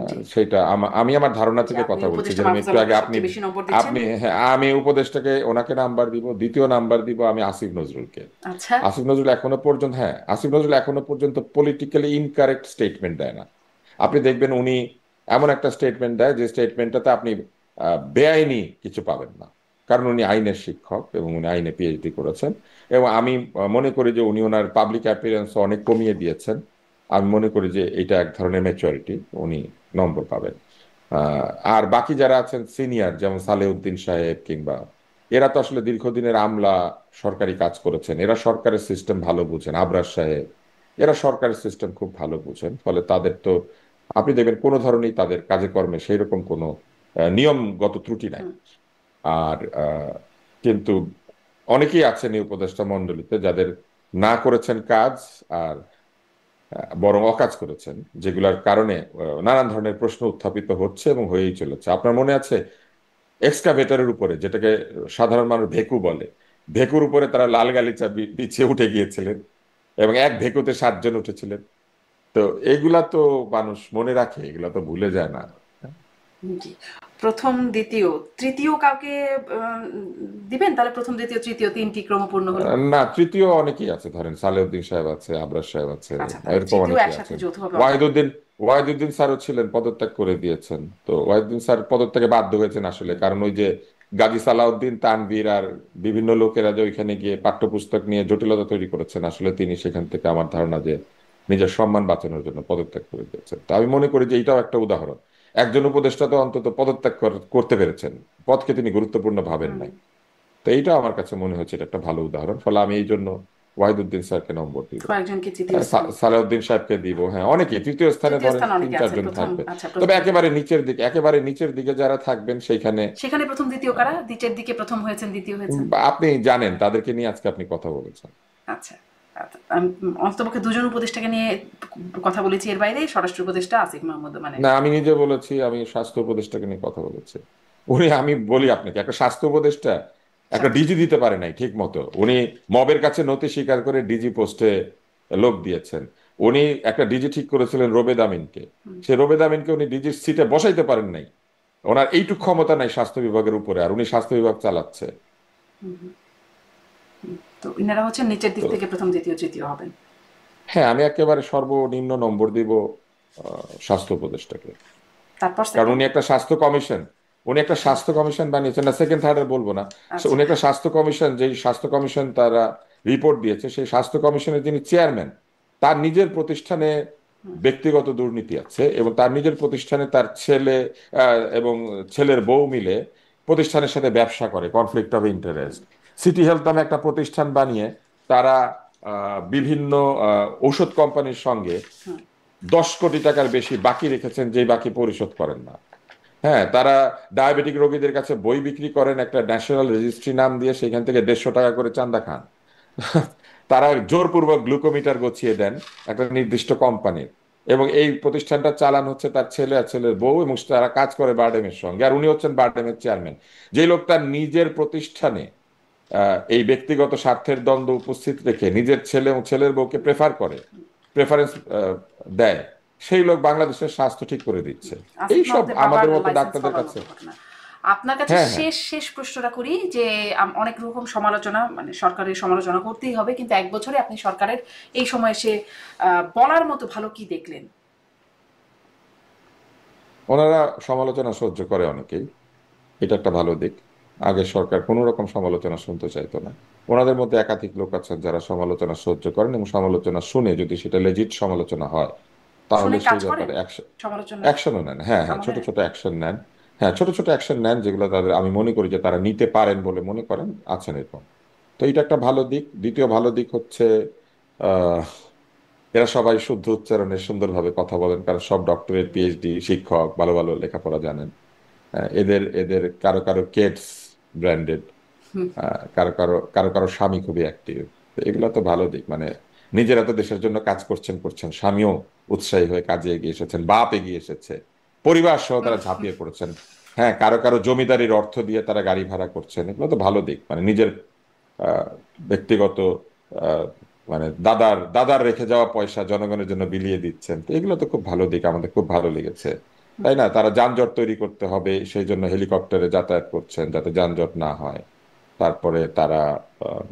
জি। সেটা আমি আমার ধারণা জি, থেকে আপনি কথা বলছি। উপদেষ্টা যেরকম মাহফুজ একটু আগে আলমকে আপনি সবচেয়ে বেশি নম্বর দিচ্ছেন। আপনি হ্যাঁ, আমি উপদেষ্টাকে ওনাকে নাম্বার দিব, দ্বিতীয় নাম্বার দিব আমি আসিফ নজরুলকে। আচ্ছা। আসিফ নজরুল এখনো পর্যন্ত, হ্যাঁ, আসিফ নজরুল এখনো পর্যন্ত পলিটিক্যালি ইনকারেক্ট স্টেটমেন্ট দেয় না। আপনি দেখবেন উনি এমন একটা স্টেটমেন্ট দেয় যে স্টেটমেন্টটাতে আপনি বেআইনি কিছু পাবেন না। কারণ উনি আইনের শিক্ষক এবং উনি আইনে পিএইচডি করেছেন। এবং আমি মনে করি যে উনি ওনার পাবলিক অ্যাপিয়ারেন্স অনেক কমিয়ে দিয়েছেন। আমি মনে করি যে এটা এক ধরনের ম্যাচুরিটি, উনি নম্বর পাবেন। আহ, আর বাকি যারা আছেন সিনিয়র, যেমন সালেউদ্দিন সাহেব কিংবা, এরা তো আসলে দীর্ঘদিনের আমলা, সরকারি কাজ করেছেন, এরা সরকারের সিস্টেম ভালো বুঝেন। আবরার সাহেব, এরা সরকারের সিস্টেম খুব ভালো বুঝেন। ফলে তাদের তো আপনি দেখবেন কোনো ধরনেই তাদের কাজে কর্মে সেই রকম কোনো নিয়মগত ত্রুটি নাই। হুম। আর কিন্তু অনেকেই আছেন এই উপদেষ্টা মণ্ডলীতে যাদের না করেছেন কাজ, আর বরং অকাজ করেছেন, যেগুলোর কারণে নানান ধরনের প্রশ্ন উত্থাপিত হচ্ছে এবং হয়েই চলেছে। আপনার মনে আছে এক্সকাভেটরের উপরে, যেটাকে সাধারণ মানুষ ভেকু বলে, ভেকুর উপরে তারা লাল গালিচা বিছিয়ে উঠে গিয়েছিলেন এবং এক ভেকুতে 7 জন উঠেছিলেন। তো এগুলা তো মানুষ মনে রাখে, এগুলা তো ভুলে যায় না। জি। প্রথম, দ্বিতীয়, তৃতীয় কাউকে আহ, দিবেন? তাহলে প্রথম, দ্বিতীয়, তৃতীয় তিনটি ক্রমপূর্ণ হলো। না, তৃতীয় অনেকেই আছে, ধরেন সালেউদ্দিন সাহেব আছে, আবরার সাহেব আছে, আচ্ছা, তাহলে এরকম তৃতীয় অনেকেই একসাথে আছেন। যৌথভাবে অর্ডার করি। ওয়াহিদুদ্দিন ওয়াহিদুদ্দিন স্যারও ছিলেন, পদত্যাগ করে দিয়েছেন। তো ওয়াহিদুদ্দিন স্যার পদত্যাগে বাধ্য হয়েছেন আসলে, কারণ ওই যে গাজী সালাউদ্দিন তানভীর আর বিভিন্ন লোকেরা যে ওইখানে গিয়ে পাঠ্যপুস্তক নিয়ে জটিলতা তৈরি করেছেন, আসলে তিনি সেখান থেকে আমার ধারণা যে নিজের সম্মান বাঁচানোর জন্য পদত্যাগ করে দিয়েছেন। তো আমি মনে করি যে এটাও একটা উদাহরণ। একজন উপদেষ্টা তো অন্তত পদত্যাগ করতে পেরেছেন, পদকে তিনি গুরুত্বপূর্ণ ভাবেন হুম। নাই। তো এইটা আমার কাছে মনে হচ্ছে এটা একটা ভালো উদাহরণ। ফলে আমি এই জন্য ওয়াহিদুদ্দিন স্যারকে নম্বর দিব। কয়েকজনকে তৃতীয় স্থান। সালাউদ্দিন সাহেবকে দিব, হ্যাঁ, অনেকে তৃতীয় স্থানে তৃতীয় ধরেন স্থান তিন অনেকে আছেন, চারজন প্রথম, থাকবে। আচ্ছা, তবে প্রথম, দ্বিতীয়। একেবারে নিচের দিকে যারা থাকবেন সেইখানে সেখানে প্রথম, দ্বিতীয় কারা? দ্বিতীয়ের দিকে প্রথম হয়েছেন, দ্বিতীয় হয়েছেন? আপনি জানেন তাদেরকে নিয়ে আজকে আপনি কথা বলেছেন। আচ্ছা। আচ্ছা, আমি অন্ততপক্ষে দুজন উপদেষ্টাকে নিয়ে কথা বলেছি, এর বাইরে স্বরাষ্ট্র উপদেষ্টা আসিফ মাহমুদ, মানে। না, আমি নিজে বলেছি, আমি স্বাস্থ্য উপদেষ্টাকে নিয়ে কথা বলেছি। আমি বলি আপনাকে, একটা স্বাস্থ্য উপদেষ্টা একটা স্বাস্থ্য। ডিজি দিতে পারে নাই ঠিক মতো। উনি মবের কাছে নথি স্বীকার করে ডিজি পোস্টে লোক দিয়েছেন। উনি একটা ডিজি ঠিক করেছিলেন রোবেদ আমিনকে, সে রোবেদ আমিনকে উনি ডিজির সিটে বসাইতে পারেন নাই। ওনার এইটুক ক্ষমতা নাই স্বাস্থ্য বিভাগের উপরে, আর উনি স্বাস্থ্য বিভাগ চালাচ্ছে। তো ইনারা হচ্ছেন নিচের দিক তো থেকে প্রথম, দ্বিতীয়, তৃতীয় হবেন। হ্যাঁ, আমি একেবারে সর্বনিম্ন নম্বর দিব স্বাস্থ্য উপদেষ্টাকে। তারপর কারণ সেকেন্ড। উনি একটা স্বাস্থ্য কমিশন বানিয়েছেন, না সেকেন্ড থার্ড আর বলবো না। আচ্ছা। উনি একটা স্বাস্থ্য কমিশন, যেই স্বাস্থ্য কমিশন তারা রিপোর্ট দিয়েছে, সেই স্বাস্থ্য কমিশনের যিনি চেয়ারম্যান, তার নিজের প্রতিষ্ঠানে ব্যক্তিগত দুর্নীতি আছে, এবং তার নিজের প্রতিষ্ঠানে তার ছেলে এবং ছেলের বউ মিলে প্রতিষ্ঠানের সাথে ব্যবসা করে, conflict of interest. City health নামে একটা প্রতিষ্ঠান বানিয়ে তারা বিভিন্ন ঔষধ কোম্পানির সঙ্গে 10 কোটি টাকার বেশি বাকি রেখেছেন, যে বাকি পরিশোধ করেন না। হ্যাঁ, তারা ডায়াবেটিক রোগীদের কাছে বই বিক্রি করেন একটা ন্যাশনাল রেজিস্ট্রি নাম দিয়ে, সেখান থেকে 150 টাকা করে চাঁদা খান। তারা জোরপূর্বক গ্লুকোমিটার গছিয়ে দেন একটা নির্দিষ্ট কোম্পানির, এবং এই প্রতিষ্ঠানটা চালান হচ্ছে তার ছেলে আর ছেলের বউ, এবং তারা কাজ করে বারডেমের সঙ্গে, আর উনি হচ্ছেন বারডেমের চেয়ারম্যান। যে লোক তার নিজের প্রতিষ্ঠানে এই ব্যক্তিগত স্বার্থের দ্বন্দ্ব উপস্থিত রেখে নিজের ছেলে এবং ছেলের বউকে প্রেফারেন্স দেয়, সেই লোক বাংলাদেশের স্বাস্থ্য ঠিক করে দিচ্ছে। এই আসিফ সব মাহমুদের বাবার আমাদের মতো লাইসেন্স ডাক্তারদের হবার কাছে। মতো ঘটনা। আপনার কাছে হ্যাঁ, হ্যাঁ। শেষ শেষ প্রশ্নটা করি যে অনেক রকম সমালোচনা, মানে সরকারের সমালোচনা করতেই হবে, কিন্তু 1 বছরে আপনি সরকারের এই সময় এসে বলার মতো ভালো কি দেখলেন? ওনারা সমালোচনা সহ্য করে অনেকেই, এটা একটা ভালো দিক। আগে সরকার কোনো রকম সমালোচনা শুনতে চাইতো না। ওনাদের মধ্যে একাধিক লোক আছেন যারা সমালোচনা সহ্য করেন, এবং সমালোচনা শুনে যদি সেটা লেজিট সমালোচনা হয় তাহলে শুনে কাজ সেই করেন ব্যাপারে সমালোচনা অ্যাকশনও নেন। হ্যাঁ, হ্যাঁ, ছোট আমলে? ছোট অ্যাকশন নেন। হ্যাঁ, ছোট ছোট অ্যাকশন নেন, যেগুলো তাদের আমি মনে করি যে তারা নিতে পারেন বলে মনে করেন, আছেন এরকম। তো এটা একটা ভালো দিক। দ্বিতীয় ভালো দিক হচ্ছে আহ এরা সবাই শুদ্ধ উচ্চারণে সুন্দরভাবে কথা বলেন, কারণ সব ডক্টরেট, পিএইচডি, শিক্ষক, ভালো ভালো লেখাপড়া জানেন। এদের এদের কারো কারো কেটস ব্র্যান্ডেড, কারো কারো কারো কারো স্বামী খুবই অ্যাক্টিভ। এগুলো তো ভালো দিক, মানে নিজেরা তো দেশের জন্য কাজ করছেন করছেন, স্বামীও উৎসাহী হয়ে কাজে এগিয়ে এসেছেন, বাপ এগিয়ে এসেছে, পরিবার সহ তারা ঝাঁপিয়ে পড়েছেন। হ্যাঁ, কারো কারো জমিদারির অর্থ দিয়ে তারা গাড়ি ভাড়া করছেন। এগুলো তো ভালো দিক, মানে নিজের আহ, ব্যক্তিগত আহ, মানে দাদার দাদার রেখে যাওয়া পয়সা জনগণের জন্য বিলিয়ে দিচ্ছেন। তো এগুলো তো খুব ভালো দিক, আমাদের খুব ভালো লেগেছে। তাই না? তারা যানজট তৈরি করতে হবে সেই জন্য হেলিকপ্টারে যাতায়াত করছেন যাতে যানজট না হয়। তারপরে তারা আহ,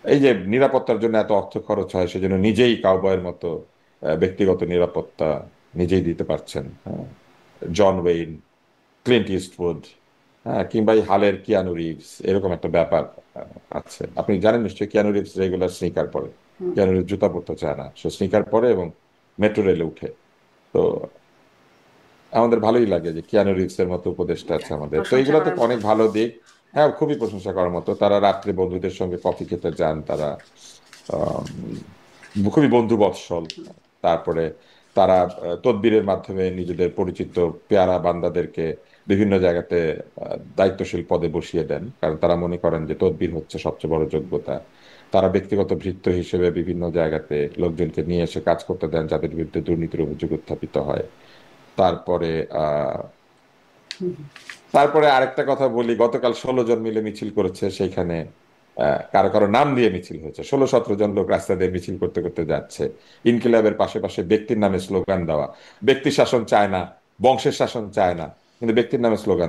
এই যে নিরাপত্তার জন্য এত অর্থ খরচ হয়, সেজন্য নিজেই কাউবয়ের মতো ব্যক্তিগত নিরাপত্তা নিজেই দিতে পারছেন। হ্যাঁ, জন ওয়েইন, ক্লিন্ট ইস্টউড, হ্যাঁ, কিংবা এই হালের কিয়ানু রিভস, এরকম একটা ব্যাপার আছে। আপনি জানেন নিশ্চয়ই, কিয়ানু রিভস রেগুলার স্নিকার পরে। কিয়ানু রিভস জুতা পরতে চায় না, সে স্নিকার পরে এবং মেট্রো রেলে উঠে। তো আমাদের ভালোই লাগে যে কিয়ানু রিভসের মতো উপদেষ্টা আছে আমাদের। তো প্রশংসা এগুলো তো করার মতো। অনেক ভালো দিক। হ্যাঁ, খুবই প্রশংসা করার মতো। তারা রাত্রে বন্ধুদের সঙ্গে কফি খেতে যান, তারা খুবই বন্ধু বৎসল। তারপরে তারা তদবিরের মাধ্যমে নিজেদের পরিচিত পেয়ারা বান্দাদেরকে বিভিন্ন জায়গাতে দায়িত্বশীল পদে বসিয়ে দেন, কারণ তারা মনে করেন যে তদবির হচ্ছে সবচেয়ে বড় যোগ্যতা। তারা ব্যক্তিগত ভৃত্য হিসেবে বিভিন্ন জায়গাতে লোকজনকে নিয়ে এসে কাজ করতে দেন যাদের বিরুদ্ধে দুর্নীতির অভিযোগ উত্থাপিত হয়। তারপরে আহ তারপরে আরেকটা কথা বলি, গতকাল 16 জন মিলে মিছিল করেছে, সেইখানে কারো কারো নাম দিয়ে মিছিল হয়েছে। 16-17 জন লোক রাস্তা দিয়ে মিছিল করতে করতে যাচ্ছে। ইনকিলাবের পাশে পাশে ব্যক্তির নামে স্লোগান দেওয়া। ব্যক্তি শাসন চায় না, বংশের শাসন চায় না, কিন্তু ব্যক্তির নামে স্লোগান